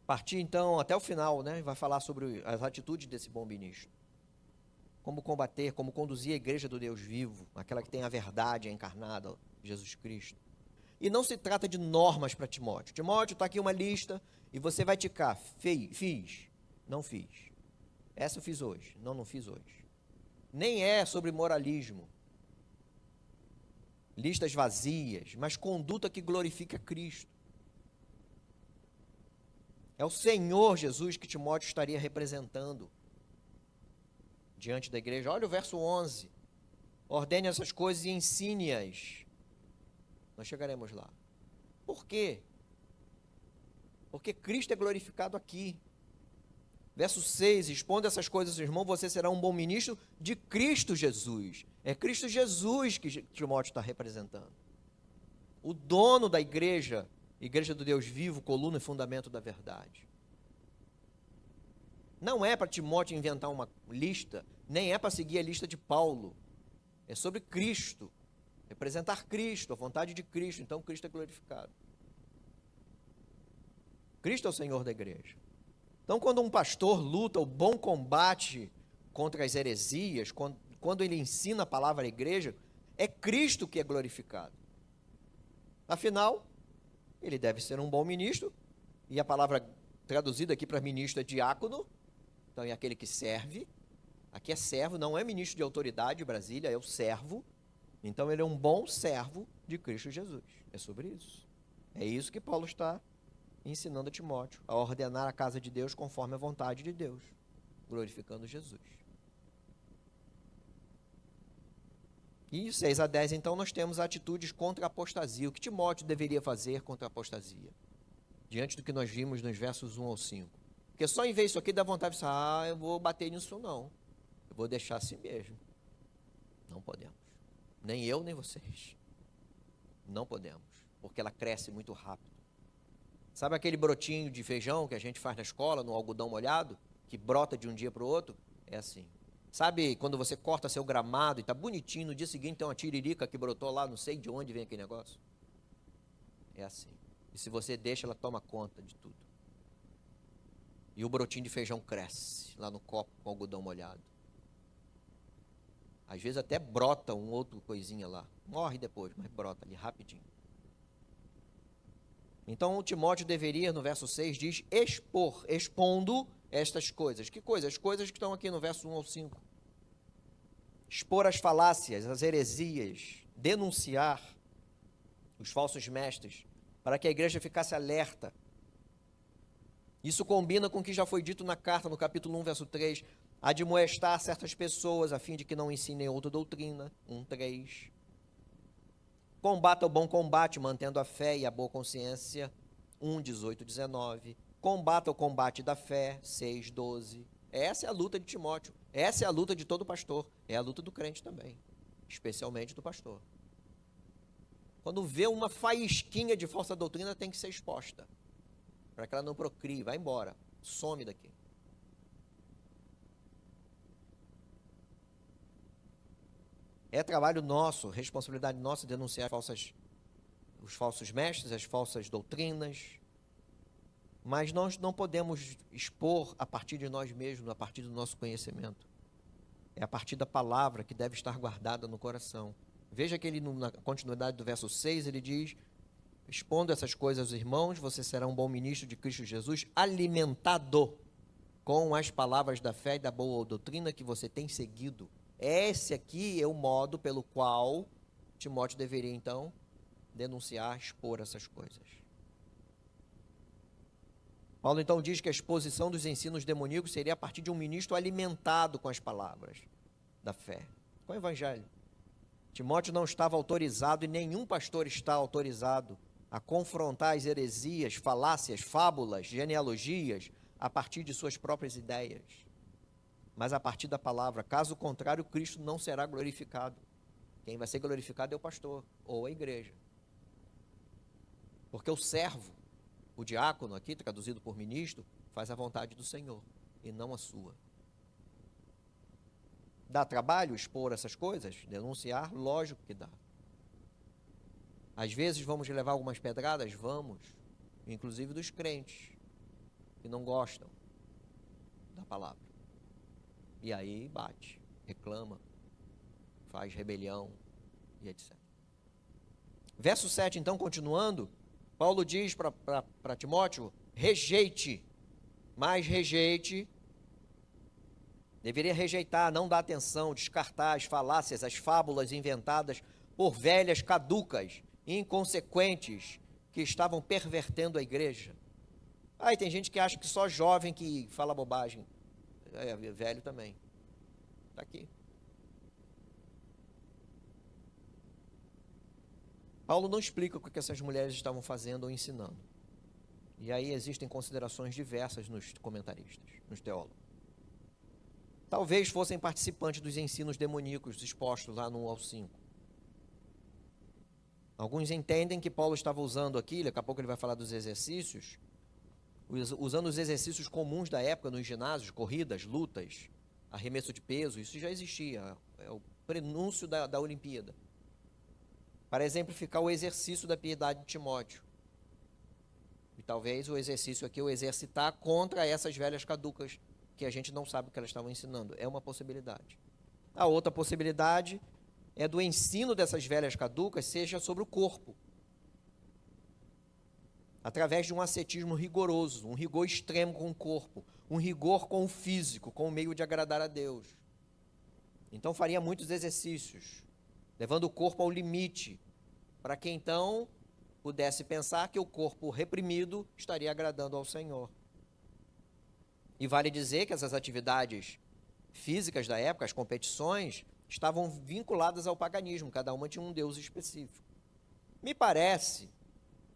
Partir, então, até o final, né? Vai falar sobre as atitudes desse bom ministro. Como combater, como conduzir a igreja do Deus vivo, aquela que tem a verdade encarnada, Jesus Cristo. E não se trata de normas para Timóteo. Timóteo, está aqui uma lista e você vai ticar. Fiz, não fiz. Essa eu fiz hoje, não fiz hoje. Nem é sobre moralismo. Listas vazias, mas conduta que glorifica Cristo. É o Senhor Jesus que Timóteo estaria representando diante da igreja. Olha o verso 11. Ordene essas coisas e ensine-as. Nós chegaremos lá. Por quê? Porque Cristo é glorificado aqui. Verso 6, expondo essas coisas, irmão, você será um bom ministro de Cristo Jesus. É Cristo Jesus que Timóteo está representando. O dono da igreja, igreja do Deus vivo, coluna e fundamento da verdade. Não é para Timóteo inventar uma lista, nem é para seguir a lista de Paulo. É sobre Cristo. Representar Cristo, a vontade de Cristo. Então Cristo é glorificado. Cristo é o Senhor da igreja. Então, quando um pastor luta o bom combate contra as heresias, quando ele ensina a palavra à igreja, é Cristo que é glorificado. Afinal, ele deve ser um bom ministro, e a palavra traduzida aqui para ministro é diácono, então é aquele que serve. Aqui é servo, não é ministro de autoridade, Brasília, é o servo. Então ele é um bom servo de Cristo Jesus. É sobre isso. É isso que Paulo está ensinando a Timóteo, a ordenar a casa de Deus conforme a vontade de Deus, glorificando Jesus. E 6 a 10, então, nós temos atitudes contra a apostasia. O que Timóteo deveria fazer contra a apostasia? Diante do que nós vimos nos versos 1 ao 5. Porque só em ver isso aqui dá vontade de pensar, eu vou bater nisso não. Eu vou deixar assim mesmo. Não podemos. Nem eu, nem vocês. Não podemos. Porque ela cresce muito rápido. Sabe aquele brotinho de feijão que a gente faz na escola, no algodão molhado, que brota de um dia para o outro? É assim. Sabe quando você corta seu gramado e está bonitinho, no dia seguinte tem uma tiririca que brotou lá, não sei de onde vem aquele negócio? É assim. E se você deixa, ela toma conta de tudo. E o brotinho de feijão cresce lá no copo com algodão molhado. Às vezes até brota um outro coisinha lá. Morre depois, mas brota ali rapidinho. Então, o Timóteo deveria, no verso 6, diz, expondo estas coisas. Que coisas? As coisas que estão aqui no verso 1 ao 5. Expor as falácias, as heresias, denunciar os falsos mestres, para que a igreja ficasse alerta. Isso combina com o que já foi dito na carta, no capítulo 1, verso 3, admoestar certas pessoas, a fim de que não ensinem outra doutrina, 1:3. Combata o bom combate, mantendo a fé e a boa consciência, 1:18, 19. Combata o combate da fé, 6:12. Essa é a luta de Timóteo, essa é a luta de todo pastor, é a luta do crente também, especialmente do pastor. Quando vê uma faísquinha de falsa doutrina, tem que ser exposta, para que ela não procrie, vai embora, some daqui. É trabalho nosso, responsabilidade nossa denunciar os falsos mestres, as falsas doutrinas, mas nós não podemos expor a partir de nós mesmos, a partir do nosso conhecimento. É a partir da palavra que deve estar guardada no coração. Veja que ele, na continuidade do verso 6, ele diz, expondo essas coisas aos irmãos, você será um bom ministro de Cristo Jesus, alimentado com as palavras da fé e da boa doutrina que você tem seguido. Esse aqui é o modo pelo qual Timóteo deveria, então, denunciar, expor essas coisas. Paulo, então, diz que a exposição dos ensinos demoníacos seria a partir de um ministro alimentado com as palavras da fé, com o evangelho. Timóteo não estava autorizado, e nenhum pastor está autorizado, a confrontar as heresias, falácias, fábulas, genealogias, a partir de suas próprias ideias, mas a partir da palavra. Caso contrário, Cristo não será glorificado. Quem vai ser glorificado é o pastor ou a igreja. Porque o servo, o diácono aqui, traduzido por ministro, faz a vontade do Senhor e não a sua. Dá trabalho expor essas coisas? Denunciar? Lógico que dá. Às vezes vamos levar algumas pedradas? Vamos. Inclusive dos crentes, que não gostam da palavra. E aí bate, reclama, faz rebelião e etc. Verso 7, então, continuando, Paulo diz para Timóteo, rejeite, mas rejeite, deveria rejeitar, não dar atenção, descartar as falácias, as fábulas inventadas por velhas caducas, inconsequentes, que estavam pervertendo a igreja. Aí tem gente que acha que só jovem que fala bobagem. É velho também. Está aqui. Paulo não explica o que essas mulheres estavam fazendo ou ensinando. E aí existem considerações diversas nos comentaristas, nos teólogos. Talvez fossem participantes dos ensinos demoníacos expostos lá no 1 ao 5. Alguns entendem que Paulo estava usando aqui, daqui a pouco ele vai falar dos exercícios, usando os exercícios comuns da época nos ginásios, corridas, lutas, arremesso de peso, isso já existia, é o prenúncio da Olimpíada, para exemplificar o exercício da piedade de Timóteo. E talvez o exercício aqui, o exercitar contra essas velhas caducas, que a gente não sabe o que elas estavam ensinando, é uma possibilidade. A outra possibilidade é do ensino dessas velhas caducas seja sobre o corpo, através de um ascetismo rigoroso, um rigor extremo com o corpo, um rigor com o físico, com o meio de agradar a Deus. Então faria muitos exercícios, levando o corpo ao limite, para que então pudesse pensar que o corpo reprimido estaria agradando ao Senhor. E vale dizer que essas atividades físicas da época, as competições, estavam vinculadas ao paganismo, cada uma tinha um deus específico. Me parece,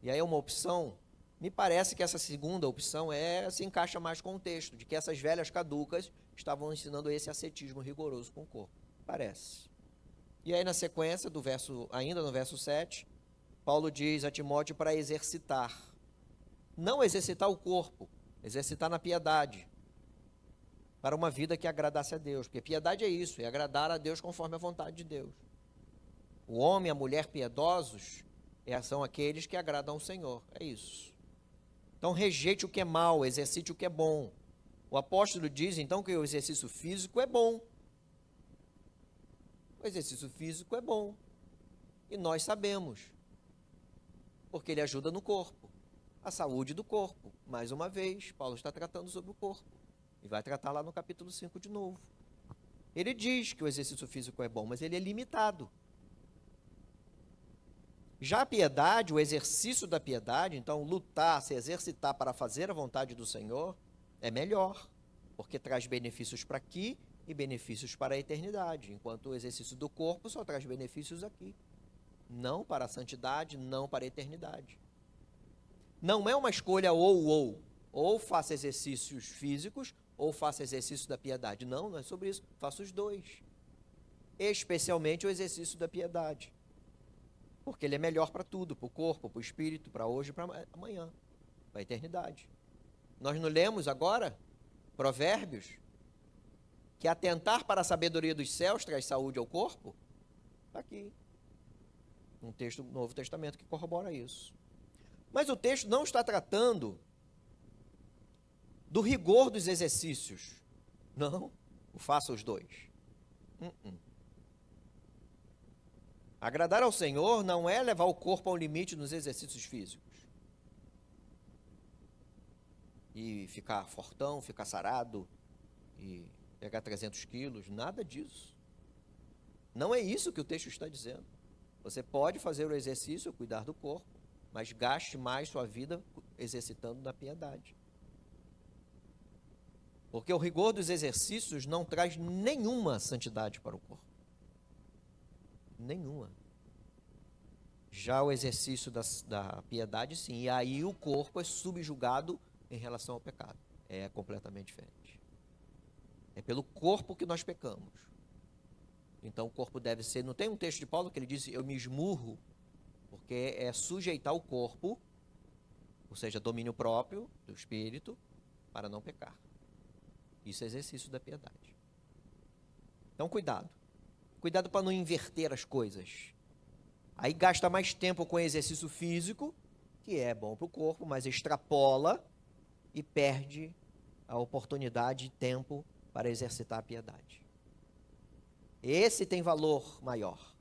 e aí é uma opção, me parece que essa segunda opção se encaixa mais com o texto, de que essas velhas caducas estavam ensinando esse ascetismo rigoroso com o corpo. Parece. E aí na sequência, ainda no verso 7, Paulo diz a Timóteo para exercitar. Não exercitar o corpo, exercitar na piedade. para uma vida que agradasse a Deus. Porque piedade é isso, é agradar a Deus conforme a vontade de Deus. O homem e a mulher piedosos são aqueles que agradam ao Senhor. É isso. Então rejeite o que é mal, exercite o que é bom. O apóstolo diz então que o exercício físico é bom. O exercício físico é bom. E nós sabemos. Porque ele ajuda no corpo. A saúde do corpo. Mais uma vez, Paulo está tratando sobre o corpo. E vai tratar lá no capítulo 5 de novo. Ele diz que o exercício físico é bom, mas ele é limitado. Já a piedade, o exercício da piedade, então lutar, se exercitar para fazer a vontade do Senhor, é melhor, porque traz benefícios para aqui e benefícios para a eternidade, enquanto o exercício do corpo só traz benefícios aqui, não para a santidade, não para a eternidade. Não é uma escolha ou faça exercícios físicos ou faça exercício da piedade. Não, não é sobre isso, faça os dois, especialmente o exercício da piedade. Porque ele é melhor para tudo, para o corpo, para o espírito, para hoje e para amanhã, para a eternidade. Nós não lemos agora Provérbios, que atentar para a sabedoria dos céus traz saúde ao corpo? Está aqui. Um texto do Novo Testamento que corrobora isso. Mas o texto não está tratando do rigor dos exercícios. Não, faça os dois. Agradar ao Senhor não é levar o corpo ao limite nos exercícios físicos. E ficar fortão, ficar sarado, e pegar 300 quilos, nada disso. Não é isso que o texto está dizendo. Você pode fazer o exercício, cuidar do corpo, mas gaste mais sua vida exercitando na piedade. Porque o rigor dos exercícios não traz nenhuma santidade para o corpo. Nenhuma. Já o exercício da piedade, sim. E aí o corpo é subjugado em relação ao pecado. É completamente diferente. É pelo corpo que nós pecamos. Então o corpo deve ser... Não tem um texto de Paulo que ele diz, eu me esmurro, porque é sujeitar o corpo, ou seja, domínio próprio do espírito, para não pecar. Isso é exercício da piedade. Então cuidado. Cuidado para não inverter as coisas. Aí gasta mais tempo com exercício físico, que é bom para o corpo, mas extrapola e perde a oportunidade e tempo para exercitar a piedade. Esse tem valor maior,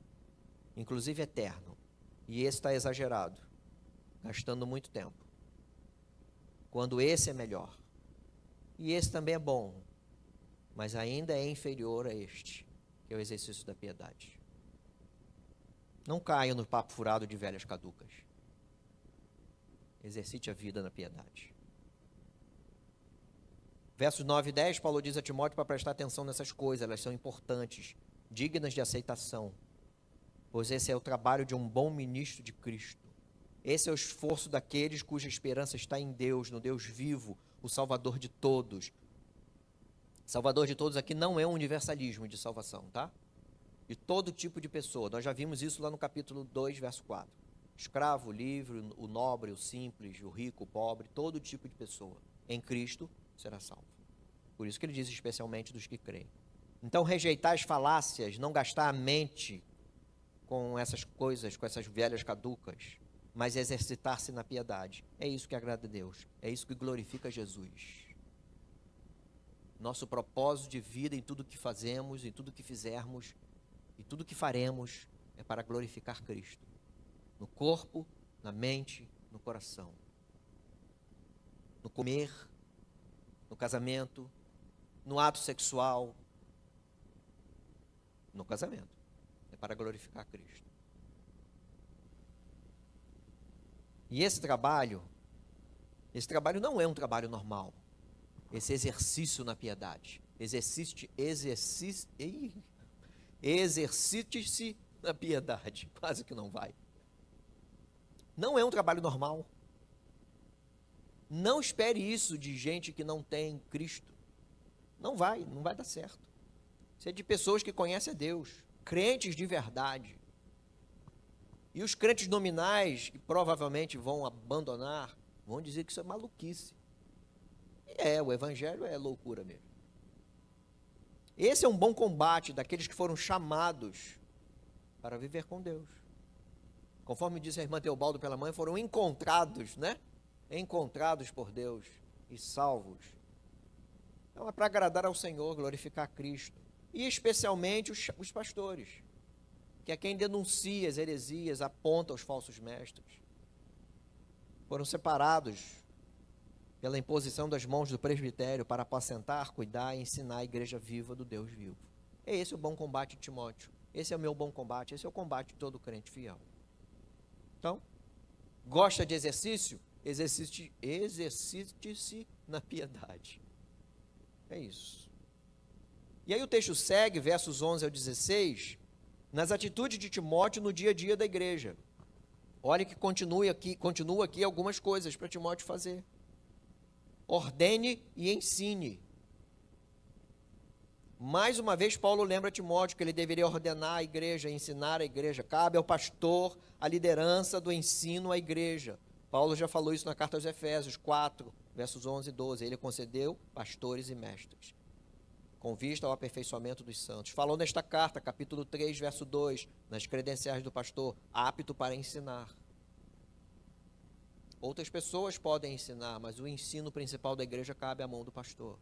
inclusive eterno. E esse está exagerado, gastando muito tempo. Quando esse é melhor. E esse também é bom, mas ainda é inferior a este, que é o exercício da piedade. Não caia no papo furado de velhas caducas. Exercite a vida na piedade. Versos 9 e 10, Paulo diz a Timóteo para prestar atenção nessas coisas, elas são importantes, dignas de aceitação, pois esse é o trabalho de um bom ministro de Cristo. Esse é o esforço daqueles cuja esperança está em Deus, no Deus vivo, o Salvador de todos. Salvador de todos aqui não é um universalismo de salvação, tá? De todo tipo de pessoa. Nós já vimos isso lá no capítulo 2, verso 4. Escravo, o livre, o nobre, o simples, o rico, o pobre, todo tipo de pessoa. Em Cristo será salvo. Por isso que ele diz especialmente dos que creem. Então, rejeitar as falácias, não gastar a mente com essas coisas, com essas velhas caducas, mas exercitar-se na piedade. É isso que agrada a Deus. É isso que glorifica Jesus. Nosso propósito de vida em tudo que fazemos, em tudo que fizermos, e tudo que faremos é para glorificar Cristo. No corpo, na mente, no coração. No comer, no casamento, no ato sexual, no casamento. É para glorificar Cristo. E esse trabalho não é um trabalho normal. Esse exercício na piedade. Exercite-se na piedade. Quase que não vai. Não é um trabalho normal. Não espere isso de gente que não tem Cristo. Não vai dar certo. Isso é de pessoas que conhecem a Deus, crentes de verdade. E os crentes nominais, que provavelmente vão abandonar, vão dizer que isso é maluquice. E o evangelho é loucura mesmo. Esse é um bom combate daqueles que foram chamados para viver com Deus. Conforme disse a irmã Teobaldo pela manhã, foram encontrados, né? Encontrados por Deus e salvos. Então é para agradar ao Senhor, glorificar a Cristo. E especialmente os pastores, que é quem denuncia as heresias, aponta os falsos mestres. Foram separados pela imposição das mãos do presbitério para apacentar, cuidar e ensinar a igreja viva do Deus vivo. É esse o bom combate de Timóteo. Esse é o meu bom combate, esse é o combate de todo crente fiel. Então, gosta de exercício? Exercite-se na piedade. É isso. E aí o texto segue, versos 11 ao 16, nas atitudes de Timóteo no dia a dia da igreja. Olha que continua aqui algumas coisas para Timóteo fazer. Ordene e ensine. Mais uma vez, Paulo lembra a Timóteo que ele deveria ordenar a igreja, ensinar a igreja. Cabe ao pastor a liderança do ensino à igreja. Paulo já falou isso na carta aos Efésios 4, versos 11 e 12. Ele concedeu pastores e mestres, com vista ao aperfeiçoamento dos santos. Falou nesta carta, capítulo 3, verso 2, nas credenciais do pastor, apto para ensinar. Outras pessoas podem ensinar, mas o ensino principal da igreja cabe à mão do pastor.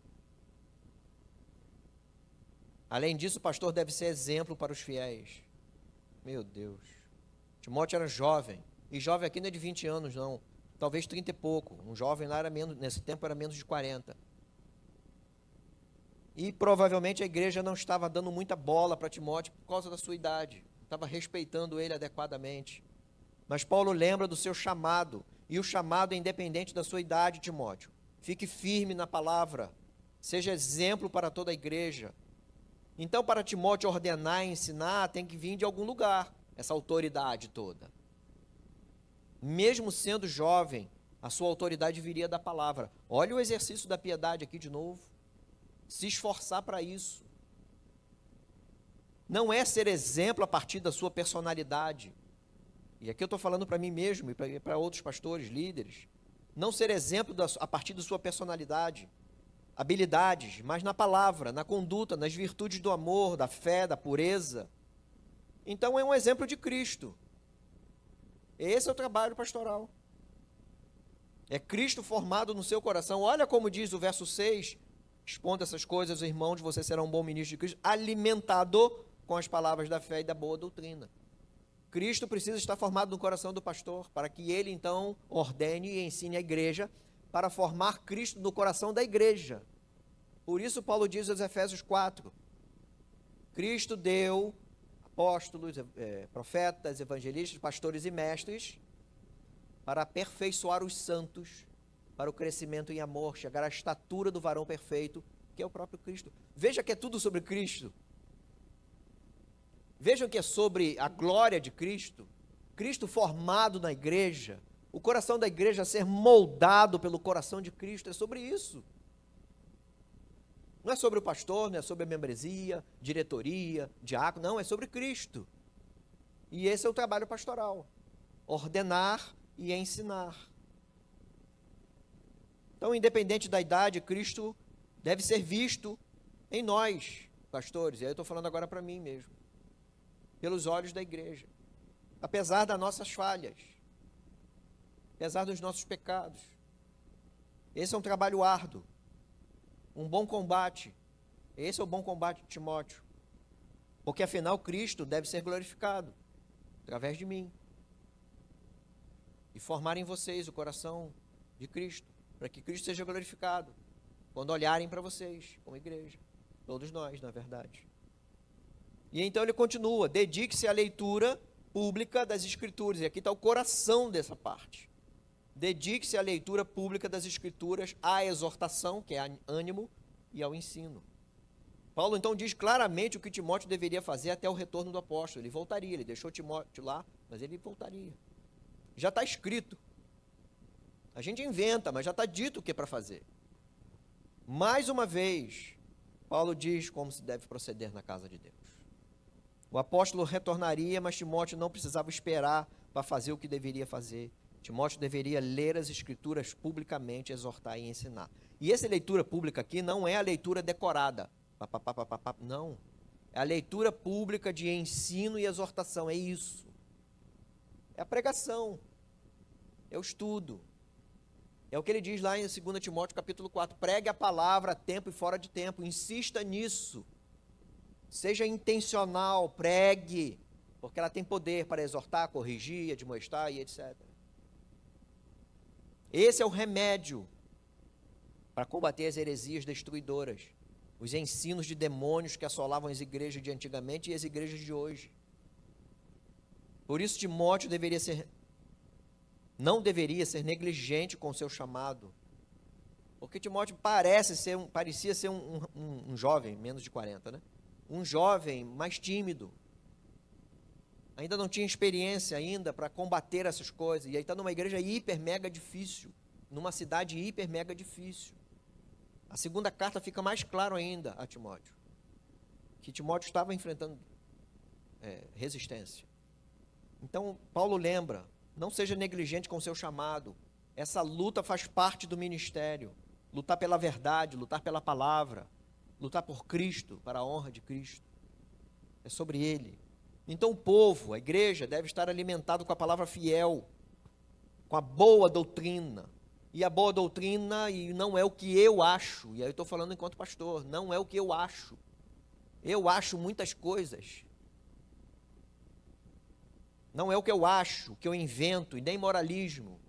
Além disso, o pastor deve ser exemplo para os fiéis. Meu Deus. Timóteo era jovem. E jovem aqui não é de 20 anos, não. Talvez 30 e pouco. Um jovem lá era menos, nesse tempo era menos de 40. E provavelmente a igreja não estava dando muita bola para Timóteo por causa da sua idade. Estava respeitando ele adequadamente. Mas Paulo lembra do seu chamado. E o chamado é independente da sua idade, Timóteo. Fique firme na palavra. Seja exemplo para toda a igreja. Então, para Timóteo ordenar e ensinar, tem que vir de algum lugar, essa autoridade toda. Mesmo sendo jovem, a sua autoridade viria da palavra. Olha o exercício da piedade aqui de novo. Se esforçar para isso. Não é ser exemplo a partir da sua personalidade. E aqui eu estou falando para mim mesmo e para outros pastores, líderes. Não ser exemplo a partir da sua personalidade, habilidades, mas na palavra, na conduta, nas virtudes do amor, da fé, da pureza. Então é um exemplo de Cristo. Esse é o trabalho pastoral. É Cristo formado no seu coração. Olha como diz o verso 6, expondo essas coisas, irmãos, você será um bom ministro de Cristo, alimentado com as palavras da fé e da boa doutrina. Cristo precisa estar formado no coração do pastor, para que ele então ordene e ensine a igreja, para formar Cristo no coração da igreja. Por isso Paulo diz aos Efésios 4, Cristo deu apóstolos, profetas, evangelistas, pastores e mestres, para aperfeiçoar os santos, para o crescimento em amor, chegar à estatura do varão perfeito, que é o próprio Cristo. Veja que é tudo sobre Cristo. Vejam que é sobre a glória de Cristo, Cristo formado na igreja, o coração da igreja ser moldado pelo coração de Cristo, é sobre isso. Não é sobre o pastor, não é sobre a membresia, diretoria, diácono, não, é sobre Cristo. E esse é o trabalho pastoral, ordenar e ensinar. Então, independente da idade, Cristo deve ser visto em nós, pastores, e aí eu estou falando agora para mim mesmo, pelos olhos da igreja, apesar das nossas falhas, apesar dos nossos pecados. Esse é um trabalho árduo, um bom combate. Esse é o bom combate de Timóteo, porque afinal Cristo deve ser glorificado através de mim e formar em vocês o coração de Cristo, para que Cristo seja glorificado quando olharem para vocês como igreja, todos nós, na verdade. E então ele continua, dedique-se à leitura pública das Escrituras, e aqui está o coração dessa parte. Dedique-se à leitura pública das Escrituras, à exortação, que é ânimo, e ao ensino. Paulo então diz claramente o que Timóteo deveria fazer até o retorno do apóstolo. Ele voltaria, ele deixou Timóteo lá, mas ele voltaria. Já está escrito. A gente inventa, mas já está dito o que é para fazer. Mais uma vez, Paulo diz como se deve proceder na casa de Deus. O apóstolo retornaria, mas Timóteo não precisava esperar para fazer o que deveria fazer. Timóteo deveria ler as Escrituras publicamente, exortar e ensinar. E essa leitura pública aqui não é a leitura decorada. Não. É a leitura pública de ensino e exortação, é isso. É a pregação, é o estudo. É o que ele diz lá em 2 Timóteo capítulo 4, pregue a palavra a tempo e fora de tempo, insista nisso. Seja intencional, pregue, porque ela tem poder para exortar, corrigir, admoestar e etc. Esse é o remédio para combater as heresias destruidoras, os ensinos de demônios que assolavam as igrejas de antigamente e as igrejas de hoje. Por isso Timóteo não deveria ser negligente com o seu chamado, porque Timóteo parecia ser um jovem, menos de 40, né? Um jovem mais tímido, ainda não tinha experiência ainda para combater essas coisas, e aí está numa igreja hiper mega difícil, numa cidade hiper mega difícil. A segunda carta fica mais claro ainda a Timóteo, que Timóteo estava enfrentando resistência. Então Paulo lembra, não seja negligente com o seu chamado, essa luta faz parte do ministério, lutar pela verdade, lutar pela palavra, lutar por Cristo, para a honra de Cristo, é sobre Ele. Então o povo, a igreja, deve estar alimentado com a palavra fiel, com a boa doutrina. E a boa doutrina, e não é o que eu acho, e aí eu estou falando enquanto pastor, não é o que eu acho. Eu acho muitas coisas. Não é o que eu acho, o que eu invento, e nem moralismo.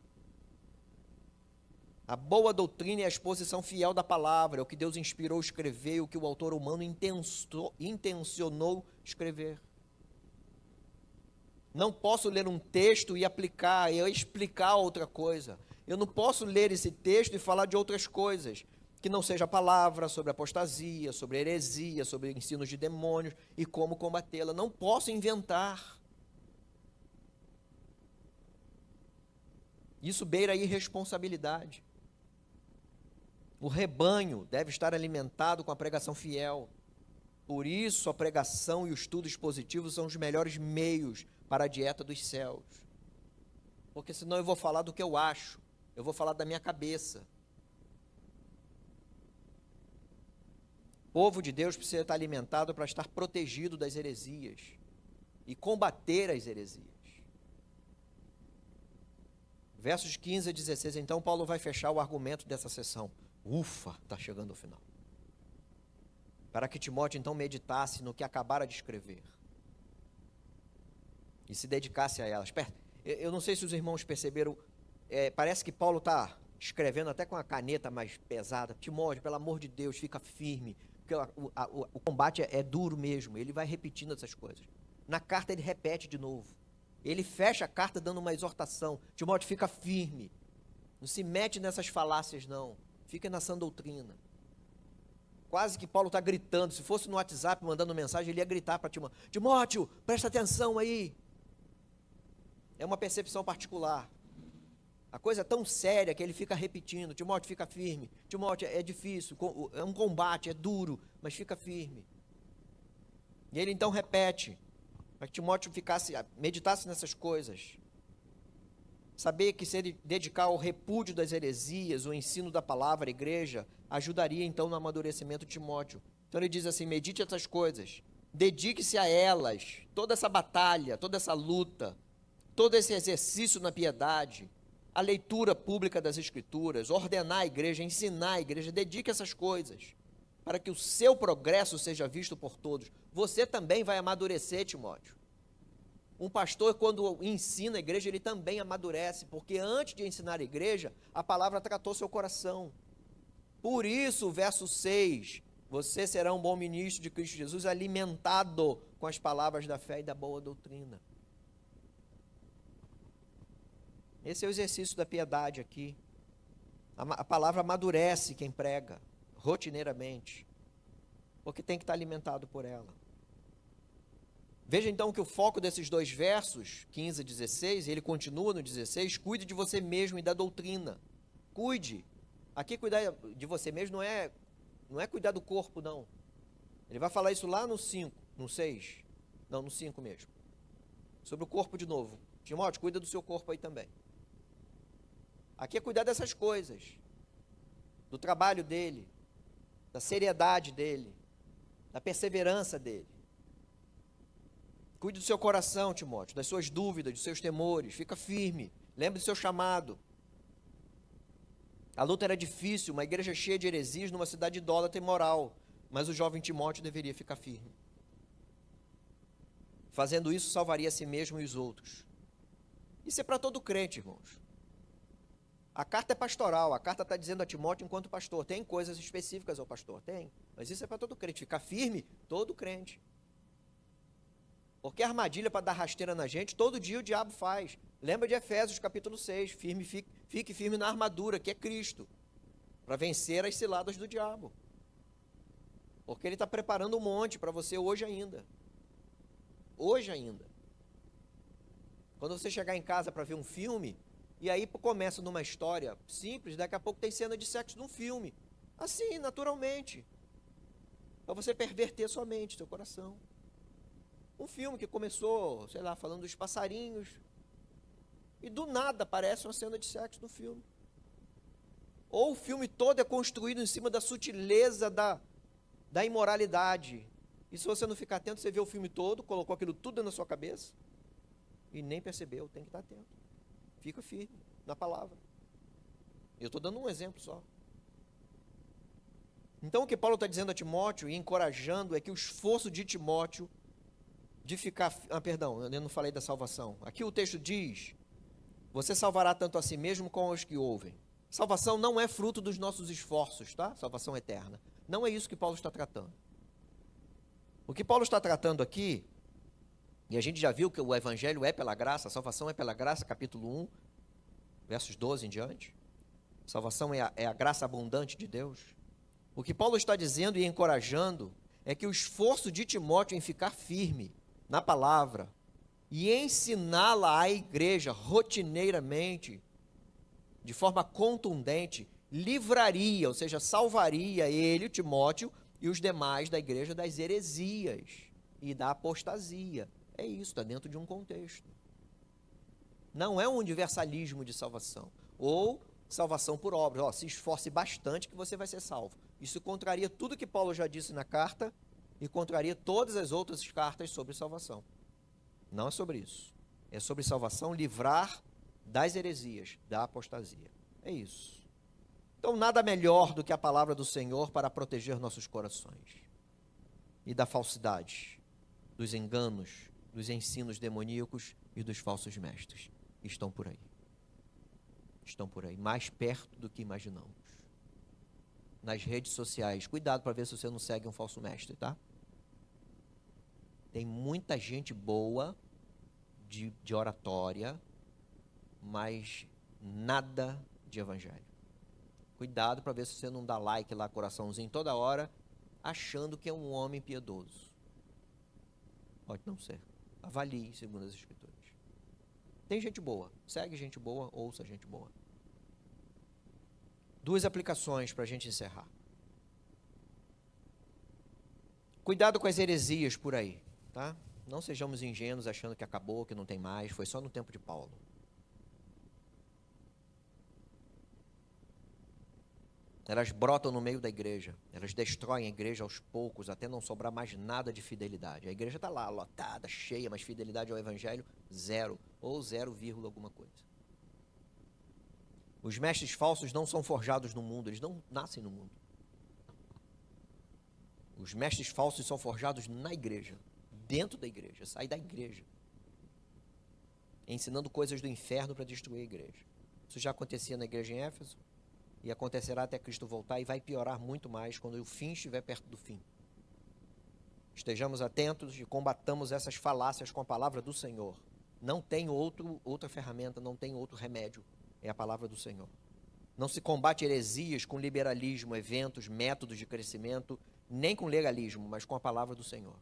A boa doutrina é a exposição fiel da palavra, é o que Deus inspirou escrever, e o que o autor humano intencionou escrever. Não posso ler um texto e aplicar, e explicar outra coisa. Eu não posso ler esse texto e falar de outras coisas, que não seja a palavra sobre apostasia, sobre heresia, sobre ensinos de demônios e como combatê-la. Não posso inventar. Isso beira a irresponsabilidade. O rebanho deve estar alimentado com a pregação fiel. Por isso, a pregação e o estudo expositivo são os melhores meios para a dieta dos céus. Porque senão eu vou falar do que eu acho, eu vou falar da minha cabeça. O povo de Deus precisa estar alimentado para estar protegido das heresias e combater as heresias. Versos 15 a 16, então Paulo vai fechar o argumento dessa sessão. Ufa, está chegando ao final. Para que Timóteo então meditasse no que acabara de escrever e se dedicasse a elas. Eu não sei se os irmãos perceberam, parece que Paulo está escrevendo até com a caneta mais pesada. Timóteo, pelo amor de Deus, fica firme, porque o combate é duro mesmo. Ele vai repetindo essas coisas. Na carta ele repete de novo. Ele fecha a carta dando uma exortação. Timóteo, fica firme. Não se mete nessas falácias, não. Fica na sã doutrina. Quase que Paulo está gritando. Se fosse no WhatsApp mandando mensagem, ele ia gritar para Timóteo. Timóteo, presta atenção aí. É uma percepção particular. A coisa é tão séria que ele fica repetindo. Timóteo, fica firme. Timóteo, é difícil, é um combate, é duro, mas fica firme. E ele então repete, para que Timóteo meditasse nessas coisas. Saber que se ele dedicar ao repúdio das heresias, o ensino da palavra à igreja, ajudaria então no amadurecimento de Timóteo. Então ele diz assim, medite essas coisas, dedique-se a elas, toda essa batalha, toda essa luta, todo esse exercício na piedade, a leitura pública das Escrituras, ordenar a igreja, ensinar a igreja, dedique essas coisas, para que o seu progresso seja visto por todos. Você também vai amadurecer, Timóteo. Um pastor, quando ensina a igreja, ele também amadurece, porque antes de ensinar a igreja, a palavra tratou seu coração. Por isso, o verso 6, você será um bom ministro de Cristo Jesus, alimentado com as palavras da fé e da boa doutrina. Esse é o exercício da piedade aqui. A palavra amadurece quem prega, rotineiramente, porque tem que estar alimentado por ela. Veja então que o foco desses dois versos, 15 e 16, ele continua no 16, cuide de você mesmo e da doutrina. Cuide. Aqui cuidar de você mesmo não é cuidar do corpo, não. Ele vai falar isso lá no 5, no 6, não, no 5 mesmo. Sobre o corpo de novo. Timóteo, cuida do seu corpo aí também. Aqui é cuidar dessas coisas, do trabalho dele, da seriedade dele, da perseverança dele. Cuide do seu coração, Timóteo, das suas dúvidas, dos seus temores. Fica firme. Lembre do seu chamado. A luta era difícil, uma igreja cheia de heresias numa cidade idólatra e imoral. Mas o jovem Timóteo deveria ficar firme. Fazendo isso, salvaria a si mesmo e os outros. Isso é para todo crente, irmãos. A carta é pastoral, a carta está dizendo a Timóteo enquanto pastor. Tem coisas específicas ao pastor? Tem. Mas isso é para todo crente. Ficar firme, todo crente. Porque a armadilha para dar rasteira na gente, todo dia o diabo faz. Lembra de Efésios capítulo 6. Fique firme na armadura, que é Cristo. Para vencer as ciladas do diabo. Porque ele está preparando um monte para você hoje ainda. Hoje ainda. Quando você chegar em casa para ver um filme, e aí começa numa história simples, daqui a pouco tem cena de sexo num filme. Assim, naturalmente. Para você perverter sua mente, seu coração. Um filme que começou, sei lá, falando dos passarinhos, e do nada aparece uma cena de sexo no filme. Ou o filme todo é construído em cima da sutileza da imoralidade. E se você não ficar atento, você vê o filme todo, colocou aquilo tudo na sua cabeça, e nem percebeu. Tem que estar atento. Fica firme na palavra. Eu estou dando um exemplo só. Então o que Paulo está dizendo a Timóteo e encorajando é que o esforço de Timóteo de ficar... perdão, eu não falei da salvação. Aqui o texto diz: você salvará tanto a si mesmo como aos que ouvem. Salvação não é fruto dos nossos esforços, tá? Salvação eterna. Não é isso que Paulo está tratando. O que Paulo está tratando aqui, e a gente já viu que o evangelho é pela graça, a salvação é pela graça, capítulo 1, versos 12 em diante. Salvação é a graça abundante de Deus. O que Paulo está dizendo e encorajando é que o esforço de Timóteo em ficar firme na palavra e ensiná-la à igreja rotineiramente, de forma contundente, livraria, ou seja, salvaria ele, o Timóteo, e os demais da igreja das heresias e da apostasia. É isso, está dentro de um contexto. Não é um universalismo de salvação. Ou salvação por obras. Se esforce bastante que você vai ser salvo. Isso contraria tudo que Paulo já disse na carta e contraria todas as outras cartas sobre salvação. Não é sobre isso. É sobre salvação, livrar das heresias, da apostasia. É isso. Então, nada melhor do que a palavra do Senhor para proteger nossos corações. E da falsidade, dos enganos, dos ensinos demoníacos e dos falsos mestres. Estão por aí. Estão por aí, mais perto do que imaginamos. Nas redes sociais, cuidado para ver se você não segue um falso mestre, tá? Tem muita gente boa de oratória, mas nada de evangelho. Cuidado para ver se você não dá like lá, coraçãozinho toda hora, achando que é um homem piedoso. Pode não ser. Avalie segundo as Escrituras. Tem gente boa, segue gente boa, ouça gente boa. Duas aplicações para a gente encerrar. Cuidado com as heresias por aí, tá? Não sejamos ingênuos achando que acabou, que não tem mais, foi só no tempo de Paulo. Elas brotam no meio da igreja, elas destroem a igreja aos poucos, até não sobrar mais nada de fidelidade. A igreja está lá, lotada, cheia, mas fidelidade ao evangelho, zero, ou 0, alguma coisa. Os mestres falsos não são forjados no mundo, eles não nascem no mundo. Os mestres falsos são forjados na igreja, dentro da igreja, sai da igreja, ensinando coisas do inferno para destruir a igreja. Isso já acontecia na igreja em Éfeso, e acontecerá até Cristo voltar, e vai piorar muito mais quando o fim estiver perto do fim. Estejamos atentos e combatamos essas falácias com a palavra do Senhor. Não tem outra ferramenta, não tem outro remédio, é a palavra do Senhor. Não se combate heresias com liberalismo, eventos, métodos de crescimento, nem com legalismo, mas com a palavra do Senhor.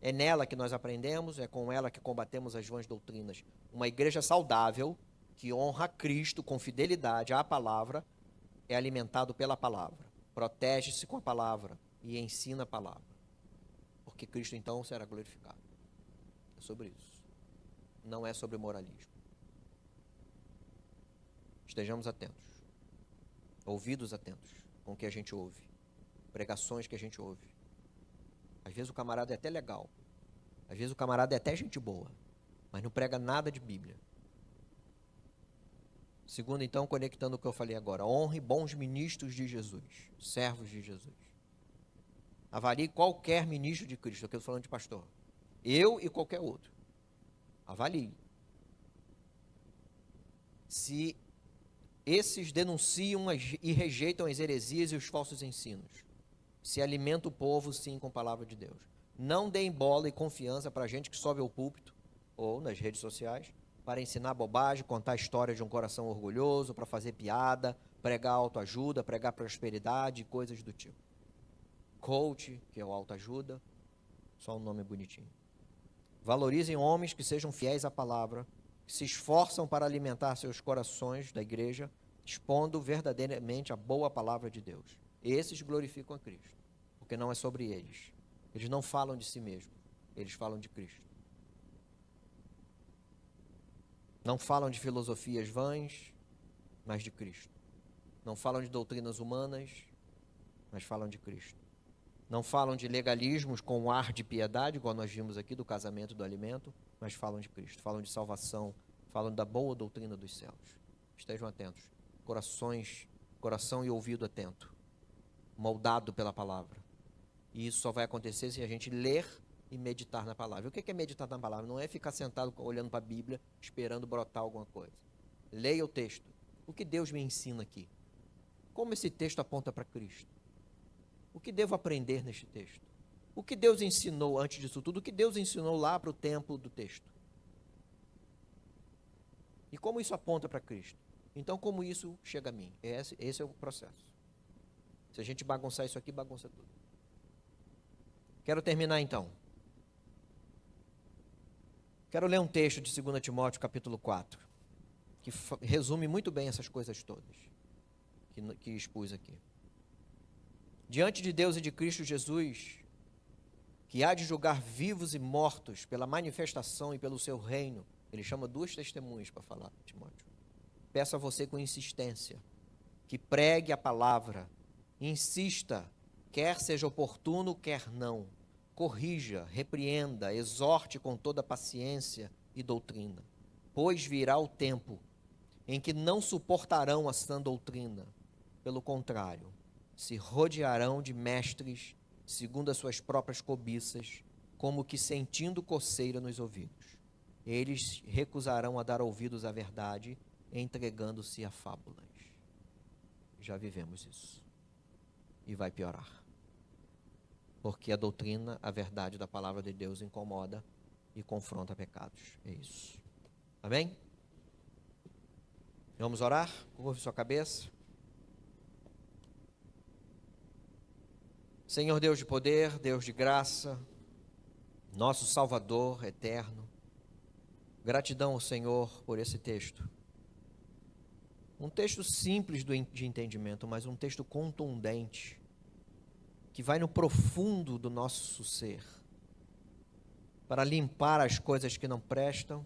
É nela que nós aprendemos, é com ela que combatemos as vãs doutrinas. Uma igreja saudável, que honra Cristo com fidelidade à palavra, é alimentado pela palavra. Protege-se com a palavra e ensina a palavra. Porque Cristo então será glorificado. É sobre isso. Não é sobre moralismo. Estejamos atentos. Ouvidos atentos com o que a gente ouve. Pregações que a gente ouve. Às vezes o camarada é até legal. Às vezes o camarada é até gente boa, mas não prega nada de Bíblia. Segundo, então, conectando o que eu falei agora, honre bons ministros de Jesus, servos de Jesus. Avalie qualquer ministro de Cristo, aqui eu estou falando de pastor. Eu e qualquer outro. Avalie. Se esses denunciam e rejeitam as heresias e os falsos ensinos, se alimenta o povo, sim, com a palavra de Deus. Não deem bola e confiança para gente que sobe ao púlpito ou nas redes sociais para ensinar bobagem, contar a história de um coração orgulhoso, para fazer piada, pregar autoajuda, pregar prosperidade, coisas do tipo. Coach, que é o autoajuda, só um nome bonitinho. Valorizem homens que sejam fiéis à palavra, que se esforçam para alimentar seus corações da igreja, expondo verdadeiramente a boa palavra de Deus. Esses glorificam a Cristo, porque não é sobre eles. Eles não falam de si mesmos, eles falam de Cristo. Não falam de filosofias vãs, mas de Cristo. Não falam de doutrinas humanas, mas falam de Cristo. Não falam de legalismos com ar de piedade, igual nós vimos aqui do casamento e do alimento, mas falam de Cristo. Falam de salvação, falam da boa doutrina dos céus. Estejam atentos. Coração e ouvido atento. Moldado pela palavra. E isso só vai acontecer se a gente ler e meditar na palavra. O que é meditar na palavra? Não é ficar sentado olhando para a Bíblia, esperando brotar alguma coisa. Leia o texto. O que Deus me ensina aqui? Como esse texto aponta para Cristo? O que devo aprender neste texto? O que Deus ensinou antes disso tudo? O que Deus ensinou lá para o templo do texto? E como isso aponta para Cristo? Então, como isso chega a mim? Esse é o processo. Se a gente bagunçar isso aqui, bagunça tudo. Quero terminar então. Quero ler um texto de 2 Timóteo, capítulo 4, que resume muito bem essas coisas todas que expus aqui. Diante de Deus e de Cristo Jesus, que há de julgar vivos e mortos pela manifestação e pelo seu reino, ele chama 2 testemunhas para falar, Timóteo. Peço a você com insistência, que pregue a palavra, insista, quer seja oportuno, quer não, corrija, repreenda, exorte com toda paciência e doutrina, pois virá o tempo em que não suportarão a sã doutrina, pelo contrário, se rodearão de mestres segundo as suas próprias cobiças, como que sentindo coceira nos ouvidos. Eles recusarão a dar ouvidos à verdade, entregando-se a fábulas. Já vivemos isso. E vai piorar. Porque a doutrina, a verdade da palavra de Deus incomoda e confronta pecados. É isso. Amém? Vamos orar? Curve sua cabeça. Senhor Deus de poder, Deus de graça, nosso Salvador eterno, gratidão ao Senhor por esse texto. Um texto simples de entendimento, mas um texto contundente, que vai no profundo do nosso ser, para limpar as coisas que não prestam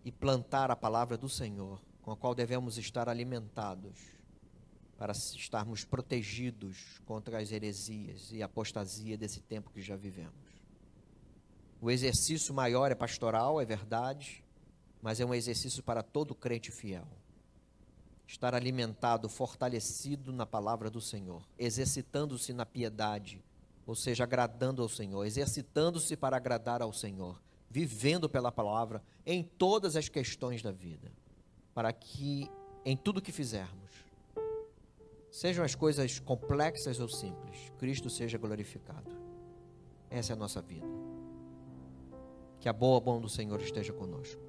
e plantar a palavra do Senhor, com a qual devemos estar alimentados, para estarmos protegidos contra as heresias e apostasia desse tempo que já vivemos. O exercício maior é pastoral, é verdade, mas é um exercício para todo crente fiel. Estar alimentado, fortalecido na palavra do Senhor, exercitando-se na piedade, ou seja, agradando ao Senhor, exercitando-se para agradar ao Senhor, vivendo pela palavra em todas as questões da vida, para que em tudo que fizermos, sejam as coisas complexas ou simples, Cristo seja glorificado. Essa é a nossa vida. Que a boa mão do Senhor esteja conosco.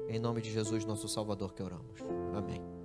Em nome de Jesus, nosso Salvador, que oramos. Amém.